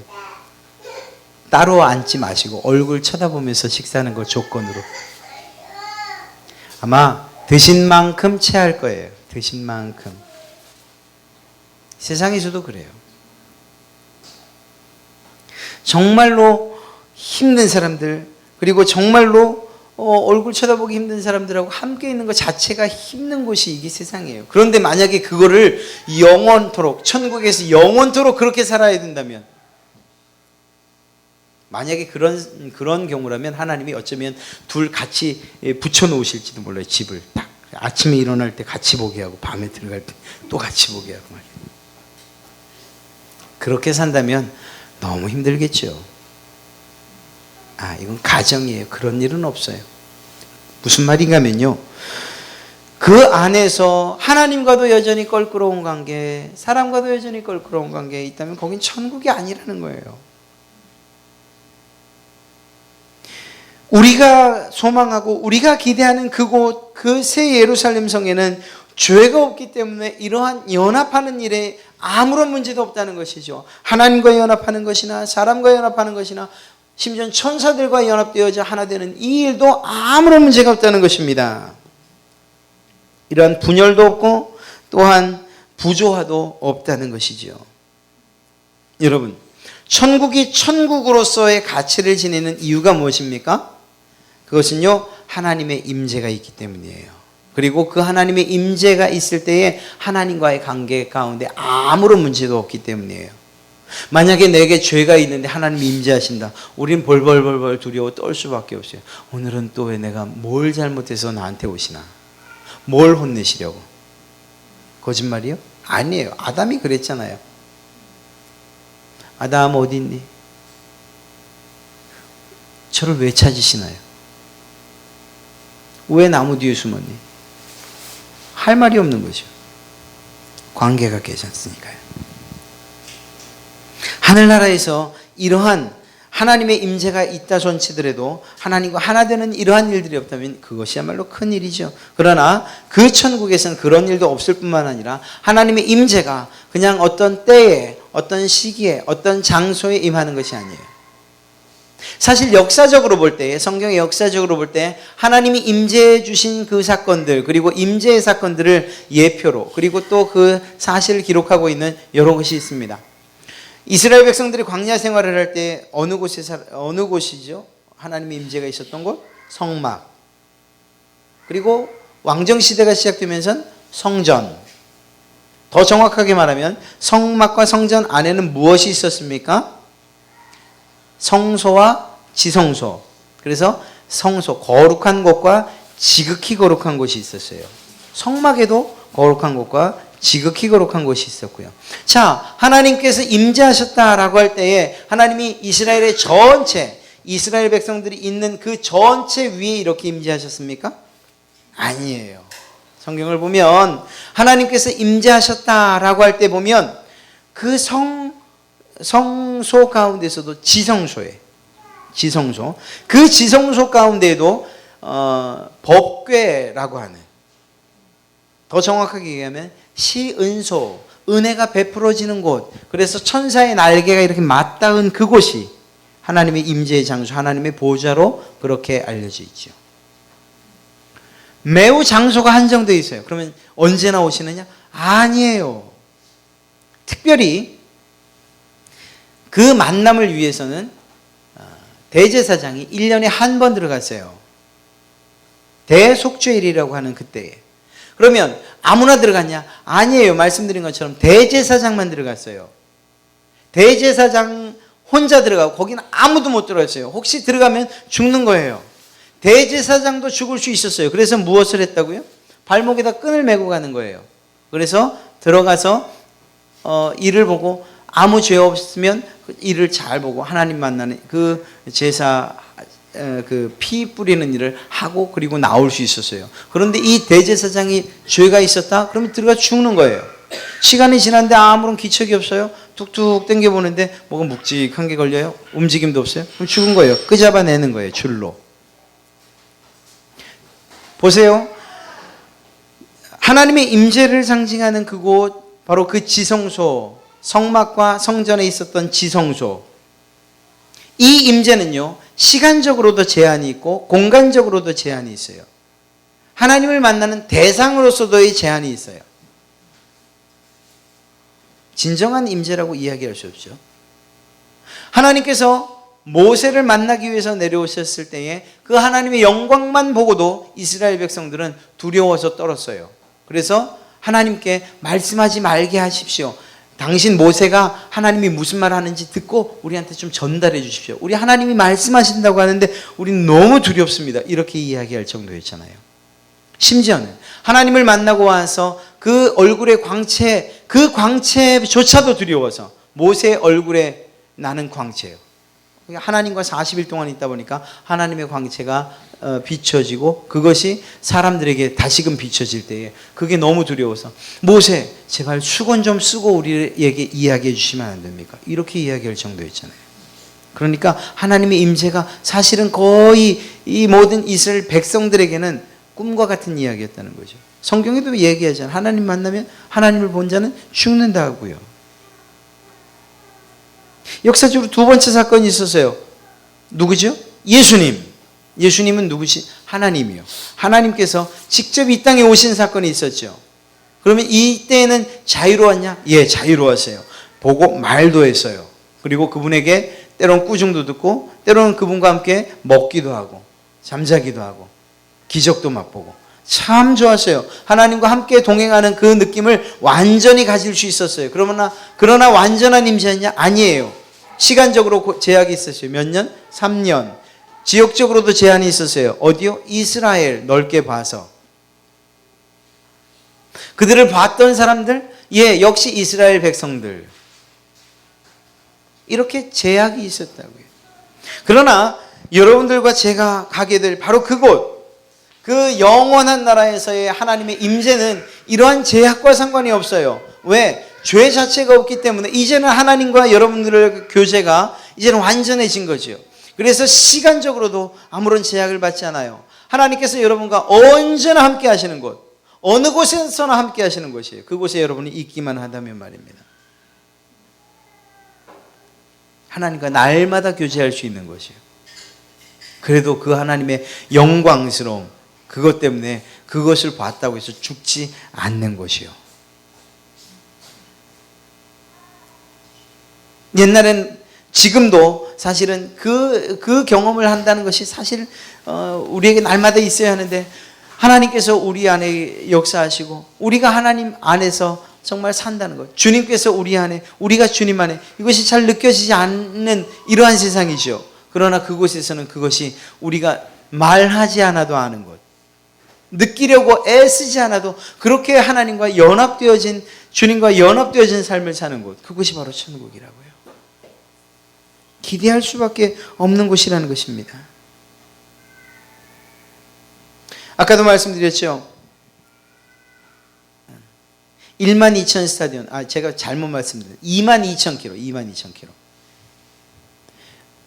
따로 앉지 마시고 얼굴 쳐다보면서 식사하는 걸 조건으로. 아마 드신 만큼 체할 거예요. 드신 만큼. 세상에서도 그래요. 정말로 힘든 사람들, 그리고 정말로 얼굴 쳐다보기 힘든 사람들하고 함께 있는 것 자체가 힘든 곳이 이게 세상이에요. 그런데 만약에 그거를 영원토록, 천국에서 영원토록 그렇게 살아야 된다면, 만약에 그런 경우라면 하나님이 어쩌면 둘 같이 붙여 놓으실지도 몰라요. 집을 딱 아침에 일어날 때 같이 보게 하고 밤에 들어갈 때 또 같이 보게 하고 말이에요. 그렇게 산다면 너무 힘들겠죠. 이건 가정이에요. 그런 일은 없어요. 무슨 말인가 하면요, 그 안에서 하나님과도 여전히 껄끄러운 관계, 사람과도 여전히 껄끄러운 관계에 있다면 거긴 천국이 아니라는 거예요. 우리가 소망하고 우리가 기대하는 그곳, 그 새 예루살렘 성에는 죄가 없기 때문에 이러한 연합하는 일에 아무런 문제도 없다는 것이죠. 하나님과 연합하는 것이나 사람과 연합하는 것이나 심지어 천사들과 연합되어져 하나 되는 이 일도 아무런 문제가 없다는 것입니다. 이러한 분열도 없고 또한 부조화도 없다는 것이죠. 여러분, 천국이 천국으로서의 가치를 지니는 이유가 무엇입니까? 그것은요, 하나님의 임재가 있기 때문이에요. 그리고 그 하나님의 임재가 있을 때에 하나님과의 관계 가운데 아무런 문제도 없기 때문이에요. 만약에 내게 죄가 있는데 하나님이 임재하신다. 우린 벌벌벌벌 두려워 떨 수밖에 없어요. 오늘은 또 왜 내가 뭘 잘못해서 나한테 오시나? 뭘 혼내시려고? 거짓말이요? 아니에요. 아담이 그랬잖아요. 아담 어디 있니? 저를 왜 찾으시나요? 왜 나무 뒤에 숨었니? 할 말이 없는 거죠. 관계가 괜찮으니까요. 하늘나라에서 이러한 하나님의 임재가 있다 손치더라도 하나님과 하나 되는 이러한 일들이 없다면 그것이야말로 큰 일이죠. 그러나 그 천국에서는 그런 일도 없을 뿐만 아니라 하나님의 임재가 그냥 어떤 때에, 어떤 시기에, 어떤 장소에 임하는 것이 아니에요. 사실 역사적으로 볼 때, 성경의 역사적으로 볼 때 하나님이 임재해 주신 그 사건들, 그리고 임재의 사건들을 예표로, 그리고 또 그 사실을 기록하고 있는 여러 것이 있습니다. 이스라엘 백성들이 광야 생활을 할 때 어느 곳이죠? 하나님의 임재가 있었던 곳? 성막. 그리고 왕정 시대가 시작되면서 성전. 더 정확하게 말하면 성막과 성전 안에는 무엇이 있었습니까? 성소와 지성소. 그래서 성소, 거룩한 곳과 지극히 거룩한 곳이 있었어요. 성막에도 거룩한 곳과 지극히 거룩한 곳이 있었고요. 자, 하나님께서 임재하셨다라고 할 때에 하나님이 이스라엘의 전체, 이스라엘 백성들이 있는 그 전체 위에 이렇게 임재하셨습니까? 아니에요. 성경을 보면 하나님께서 임재하셨다라고 할 때 보면 그 성소 가운데서도 지성소에, 지성소, 그 지성소 가운데에도 법궤라고 하는, 더 정확하게 얘기하면 시은소, 은혜가 베풀어지는 곳, 그래서 천사의 날개가 이렇게 맞닿은 그곳이 하나님의 임재의 장소, 하나님의 보좌로 그렇게 알려져 있죠. 매우 장소가 한정되어 있어요. 그러면 언제나 오시느냐? 아니에요. 특별히 그 만남을 위해서는 대제사장이 1년에 한 번 들어갔어요. 대속죄일이라고 하는 그때에. 그러면 아무나 들어갔냐? 아니에요. 말씀드린 것처럼 대제사장만 들어갔어요. 대제사장 혼자 들어가고 거기는 아무도 못 들어갔어요. 혹시 들어가면 죽는 거예요. 대제사장도 죽을 수 있었어요. 그래서 무엇을 했다고요? 발목에다 끈을 메고 가는 거예요. 그래서 들어가서 일을 보고 아무 죄 없으면 일을 잘 보고 하나님 만나는 그 제사, 그 피 뿌리는 일을 하고 그리고 나올 수 있었어요. 그런데 이 대제사장이 죄가 있었다? 그러면 들어가 죽는 거예요. 시간이 지났는데 아무런 기척이 없어요. 툭툭 당겨보는데 뭐가 묵직한 게 걸려요? 움직임도 없어요? 그럼 죽은 거예요. 끄잡아내는 거예요. 줄로. 보세요. 하나님의 임재를 상징하는 그곳, 바로 그 지성소, 성막과 성전에 있었던 지성소. 이 임재는요, 시간적으로도 제한이 있고 공간적으로도 제한이 있어요. 하나님을 만나는 대상으로서도의 제한이 있어요. 진정한 임재라고 이야기할 수 없죠. 하나님께서 모세를 만나기 위해서 내려오셨을 때에 그 하나님의 영광만 보고도 이스라엘 백성들은 두려워서 떨었어요. 그래서 하나님께 말씀하지 말게 하십시오. 당신 모세가 하나님이 무슨 말 하는지 듣고 우리한테 좀 전달해 주십시오. 우리 하나님이 말씀하신다고 하는데 우리는 너무 두렵습니다. 이렇게 이야기할 정도였잖아요. 심지어는 하나님을 만나고 와서 그 얼굴의 광채, 그 광채조차도 두려워서 모세의 얼굴에 나는 광채예요. 하나님과 40일 동안 있다 보니까 하나님의 광채가 비춰지고 그것이 사람들에게 다시금 비춰질 때에 그게 너무 두려워서 모세 제발 수건 좀 쓰고 우리에게 이야기해 주시면 안 됩니까? 이렇게 이야기할 정도였잖아요. 그러니까 하나님의 임재가 사실은 거의 이 모든 이스라엘 백성들에게는 꿈과 같은 이야기였다는 거죠. 성경에도 얘기하잖아요. 하나님 만나면 하나님을 본 자는 죽는다고요. 역사적으로 두 번째 사건이 있었어요. 누구죠? 예수님. 예수님은 누구시? 하나님이요. 하나님께서 직접 이 땅에 오신 사건이 있었죠. 그러면 이때는 자유로웠냐? 예, 자유로웠어요. 보고 말도 했어요. 그리고 그분에게 때로는 꾸중도 듣고 때로는 그분과 함께 먹기도 하고 잠자기도 하고 기적도 맛보고 참 좋았어요. 하나님과 함께 동행하는 그 느낌을 완전히 가질 수 있었어요. 그러나 완전한 임재였냐? 아니에요. 시간적으로 제약이 있었어요. 몇 년? 3년. 지역적으로도 제한이 있었어요. 어디요? 이스라엘 넓게 봐서. 그들을 봤던 사람들, 예, 역시 이스라엘 백성들. 이렇게 제약이 있었다고요. 그러나 여러분들과 제가 가게 될 바로 그곳, 그 영원한 나라에서의 하나님의 임재는 이러한 제약과 상관이 없어요. 왜? 죄 자체가 없기 때문에 이제는 하나님과 여러분들의 교제가 이제는 완전해진 거죠. 그래서 시간적으로도 아무런 제약을 받지 않아요. 하나님께서 여러분과 언제나 함께 하시는 곳, 어느 곳에서나 함께 하시는 곳이에요. 그곳에 여러분이 있기만 한다면 말입니다. 하나님과 날마다 교제할 수 있는 것이에요. 그래도 그 하나님의 영광스러움, 그것 때문에 그것을 봤다고 해서 죽지 않는 것이요. 옛날엔 지금도 사실은 그 경험을 한다는 것이 사실 우리에게 날마다 있어야 하는데 하나님께서 우리 안에 역사하시고 우리가 하나님 안에서 정말 산다는 것. 주님께서 우리 안에, 우리가 주님 안에, 이것이 잘 느껴지지 않는 이러한 세상이죠. 그러나 그곳에서는 그것이 우리가 말하지 않아도 아는 것. 느끼려고 애쓰지 않아도 그렇게 하나님과 연합되어진, 주님과 연합되어진 삶을 사는 곳. 그것이 바로 천국이라고요. 기대할 수밖에 없는 곳이라는 것입니다. 아까도 말씀드렸죠. 12,000 스타디온. 제가 잘못 말씀드렸어요. 22,000km. 22,000km.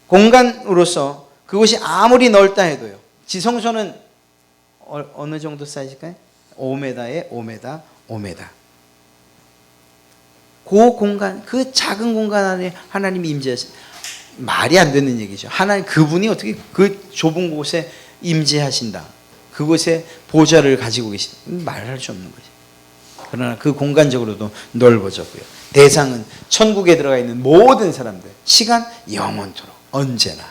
공간으로서 그것이 아무리 넓다 해도요. 지성소는 어느 정도 사이즈일까요? 5m에 5m, 5m. 그 공간, 그 작은 공간 안에 하나님이 임재하신, 말이 안 되는 얘기죠. 하나님, 그분이 어떻게 그 좁은 곳에 임재하신다. 그곳에 보좌를 가지고 계신다. 말할 수 없는 거죠. 그러나 그 공간적으로도 넓어졌고요. 대상은 천국에 들어가 있는 모든 사람들, 시간 영원토록 언제나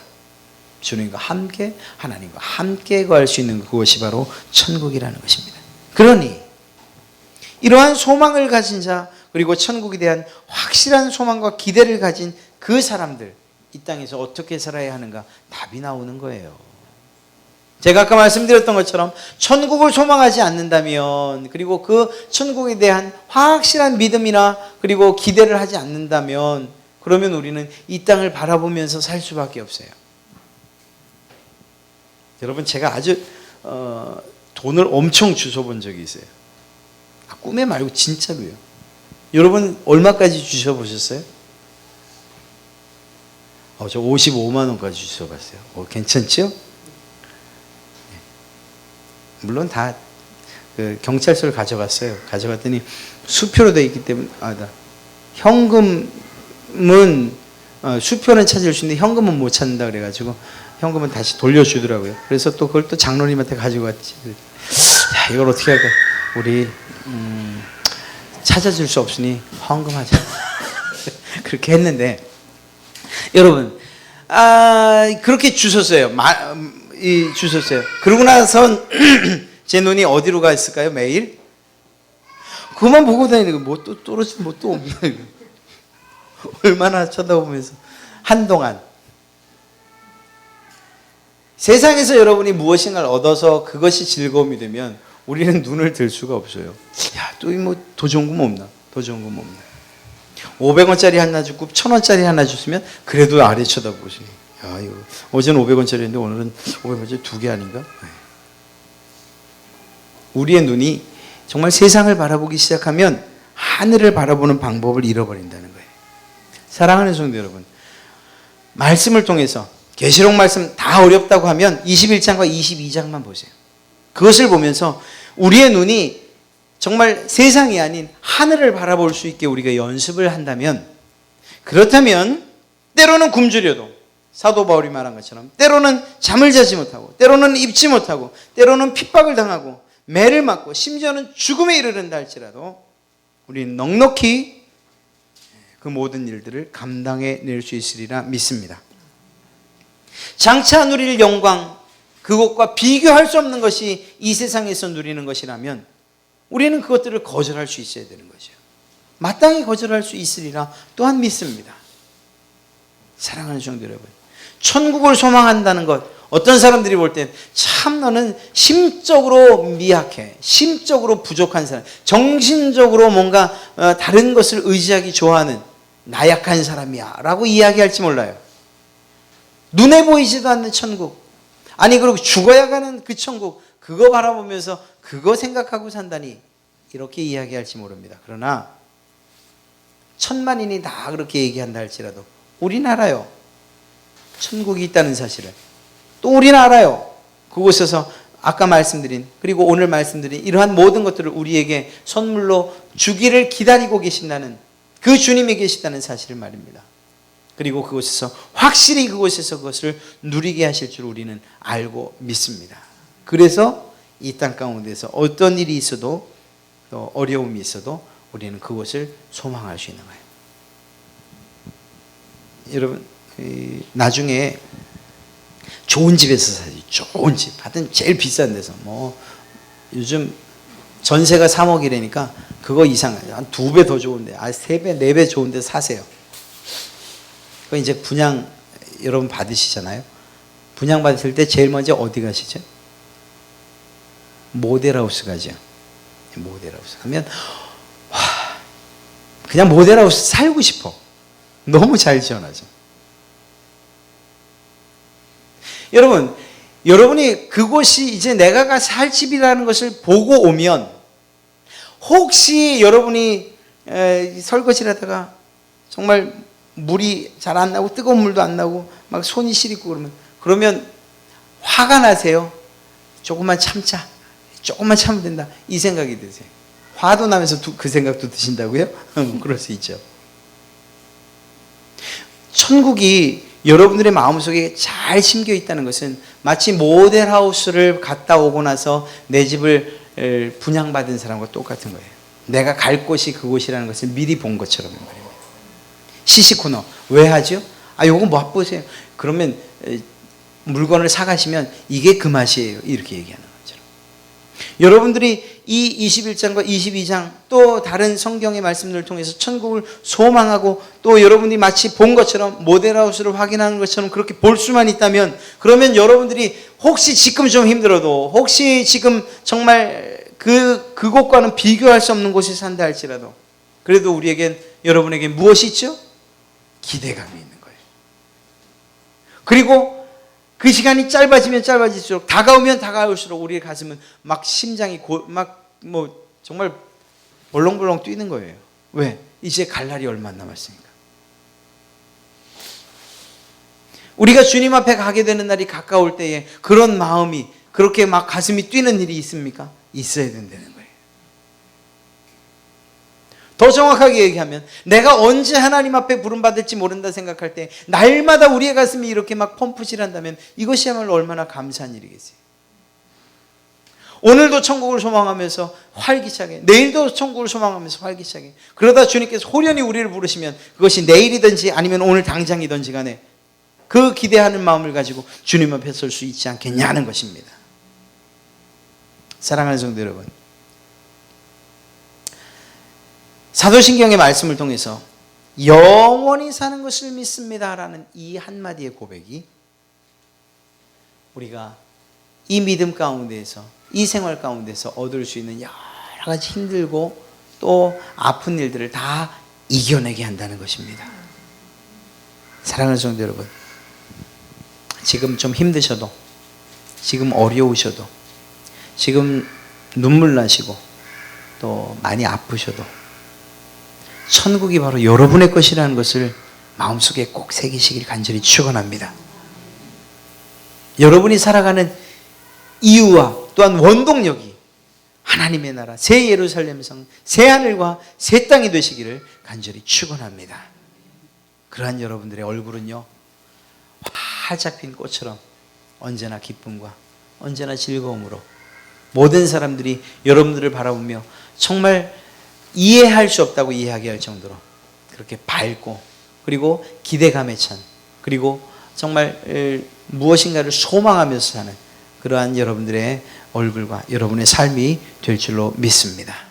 주님과 함께, 하나님과 함께 거할 수 있는 그것이 바로 천국이라는 것입니다. 그러니 이러한 소망을 가진 자, 그리고 천국에 대한 확실한 소망과 기대를 가진 그 사람들, 이 땅에서 어떻게 살아야 하는가 답이 나오는 거예요. 제가 아까 말씀드렸던 것처럼 천국을 소망하지 않는다면, 그리고 그 천국에 대한 확실한 믿음이나 그리고 기대를 하지 않는다면, 그러면 우리는 이 땅을 바라보면서 살 수밖에 없어요. 여러분, 제가 아주 돈을 엄청 주워본 적이 있어요. 꿈에 말고 진짜로요. 여러분 얼마까지 주워보셨어요? 저 55만 원까지 주셔봤어요. 괜찮죠? 물론 다 그 경찰서를 가져갔어요. 가져갔더니 수표로 되어 있기 때문에 현금은 수표는 찾을 수 있는데 현금은 못 찾는다 그래가지고 현금은 다시 돌려주더라고요. 그래서 또 그걸 또 장로님한테 가지고 갔지. 야, 이걸 어떻게 할까? 우리 찾아줄 수 없으니 헌금하자. 그렇게 했는데 여러분 그렇게 주셨어요. 주셨어요. 그러고 나선 제 눈이 어디로 가 있을까요? 매일 그만 보고 다니는 거. 뭐 또 떨어지면 뭐 또 없나 이거. 얼마나 쳐다보면서 한동안 세상에서 여러분이 무엇인가를 얻어서 그것이 즐거움이 되면 우리는 눈을 들 수가 없어요. 야, 또 뭐 더 좋은 거 없나? 더 좋은 거 없나? 500원짜리 하나 주고 1000원짜리 하나 줬으면 그래도 아래 쳐다보시니. 야, 이거 어제는 500원짜리인데 오늘은 500원짜리 2개 아닌가? 우리의 눈이 정말 세상을 바라보기 시작하면 하늘을 바라보는 방법을 잃어버린다는 거예요. 사랑하는 성도 여러분, 말씀을 통해서 계시록 말씀 다 어렵다고 하면 21장과 22장만 보세요. 그것을 보면서 우리의 눈이 정말 세상이 아닌 하늘을 바라볼 수 있게 우리가 연습을 한다면, 그렇다면 때로는 굶주려도 사도 바울이 말한 것처럼 때로는 잠을 자지 못하고 때로는 입지 못하고 때로는 핍박을 당하고 매를 맞고 심지어는 죽음에 이르른다 할지라도 우리는 넉넉히 그 모든 일들을 감당해 낼 수 있으리라 믿습니다. 장차 누릴 영광, 그것과 비교할 수 없는 것이 이 세상에서 누리는 것이라면 우리는 그것들을 거절할 수 있어야 되는 거죠. 마땅히 거절할 수 있으리라 또한 믿습니다. 사랑하는 성도 여러분, 천국을 소망한다는 것, 어떤 사람들이 볼 땐 참 너는 심적으로 미약해, 심적으로 부족한 사람, 정신적으로 뭔가 다른 것을 의지하기 좋아하는 나약한 사람이야 라고 이야기할지 몰라요. 눈에 보이지도 않는 천국, 아니 그리고 죽어야 가는 그 천국, 그거 바라보면서 그거 생각하고 산다니 이렇게 이야기할지 모릅니다. 그러나 천만인이 다 그렇게 얘기한다 할지라도 우리는 알아요. 천국이 있다는 사실을. 또 우리는 알아요. 그곳에서 아까 말씀드린, 그리고 오늘 말씀드린 이러한 모든 것들을 우리에게 선물로 주기를 기다리고 계신다는 그 주님이 계시다는 사실을 말입니다. 그리고 그곳에서 확실히 그곳에서 그것을 누리게 하실 줄 우리는 알고 믿습니다. 그래서 이 땅 가운데서 어떤 일이 있어도 또 어려움이 있어도 우리는 그것을 소망할 수 있는 거예요. 여러분, 나중에 좋은 집에서 살지, 좋은 집, 하여튼 제일 비싼 데서, 뭐 요즘 전세가 3억이라니까 그거 이상, 한 2배 더 좋은데, 3배, 4배 좋은데 사세요. 그 이제 분양 여러분 받으시잖아요. 분양 받을 때 제일 먼저 어디 가시죠? 모델하우스 가죠. 모델하우스 가면 와, 그냥 모델하우스 살고 싶어. 너무 잘 지어놔져. 여러분, 여러분이 그곳이 이제 내가 살 집이라는 것을 보고 오면, 혹시 여러분이 설거지를 하다가 정말 물이 잘 안 나고 뜨거운 물도 안 나고 막 손이 시리고 그러면 화가 나세요? 조금만 참자, 조금만 참으면 된다, 이 생각이 드세요? 화도 나면서 그 생각도 드신다고요? 그럴 수 있죠. 천국이 여러분들의 마음속에 잘 심겨 있다는 것은 마치 모델하우스를 갔다 오고 나서 내 집을 분양받은 사람과 똑같은 거예요. 내가 갈 곳이 그곳이라는 것을 미리 본 것처럼 말입니다. 시시코너 왜 하죠? 요거 맛보세요. 그러면 물건을 사가시면 이게 그 맛이에요, 이렇게 얘기하는 것처럼. 여러분들이 이 21장과 22장 또 다른 성경의 말씀들을 통해서 천국을 소망하고 또 여러분이 마치 본 것처럼 모델하우스를 확인하는 것처럼 그렇게 볼 수만 있다면, 그러면 여러분들이 혹시 지금 좀 힘들어도, 혹시 지금 정말 그곳과는 비교할 수 없는 곳에 산다 할지라도 그래도 우리에겐, 여러분에게 무엇이 있죠? 기대감이 있는 거예요. 그리고 그 시간이 짧아지면 짧아질수록, 다가오면 다가올수록 우리의 가슴은 막 심장이 정말 벌렁벌렁 뛰는 거예요. 왜? 이제 갈 날이 얼마 안 남았으니까. 우리가 주님 앞에 가게 되는 날이 가까울 때에 그런 마음이 그렇게 막 가슴이 뛰는 일이 있습니까? 있어야 된다는 거예요. 더 정확하게 얘기하면 내가 언제 하나님 앞에 부름받을지 모른다 생각할 때 날마다 우리의 가슴이 이렇게 막 펌프질한다면 이것이야말로 얼마나 감사한 일이겠어요. 오늘도 천국을 소망하면서 활기차게, 내일도 천국을 소망하면서 활기차게, 그러다 주님께서 호련히 우리를 부르시면 그것이 내일이든지 아니면 오늘 당장이든지 간에 그 기대하는 마음을 가지고 주님 앞에 설 수 있지 않겠냐는 것입니다. 사랑하는 성도 여러분, 사도신경의 말씀을 통해서 영원히 사는 것을 믿습니다라는 이 한마디의 고백이 우리가 이 믿음 가운데에서, 이 생활 가운데서 얻을 수 있는 여러 가지 힘들고 또 아픈 일들을 다 이겨내게 한다는 것입니다. 사랑하는 성도 여러분, 지금 좀 힘드셔도, 지금 어려우셔도, 지금 눈물 나시고 또 많이 아프셔도 천국이 바로 여러분의 것이라는 것을 마음속에 꼭 새기시길 간절히 축원합니다. 여러분이 살아가는 이유와 또한 원동력이 하나님의 나라, 새 예루살렘 성, 새 하늘과 새 땅이 되시기를 간절히 축원합니다. 그러한 여러분들의 얼굴은요, 활짝 핀 꽃처럼 언제나 기쁨과 언제나 즐거움으로 모든 사람들이 여러분들을 바라보며 정말 이해할 수 없다고 이해하게 할 정도로 그렇게 밝고, 그리고 기대감에 찬, 그리고 정말 무엇인가를 소망하면서 사는 그러한 여러분들의 얼굴과 여러분의 삶이 될 줄로 믿습니다.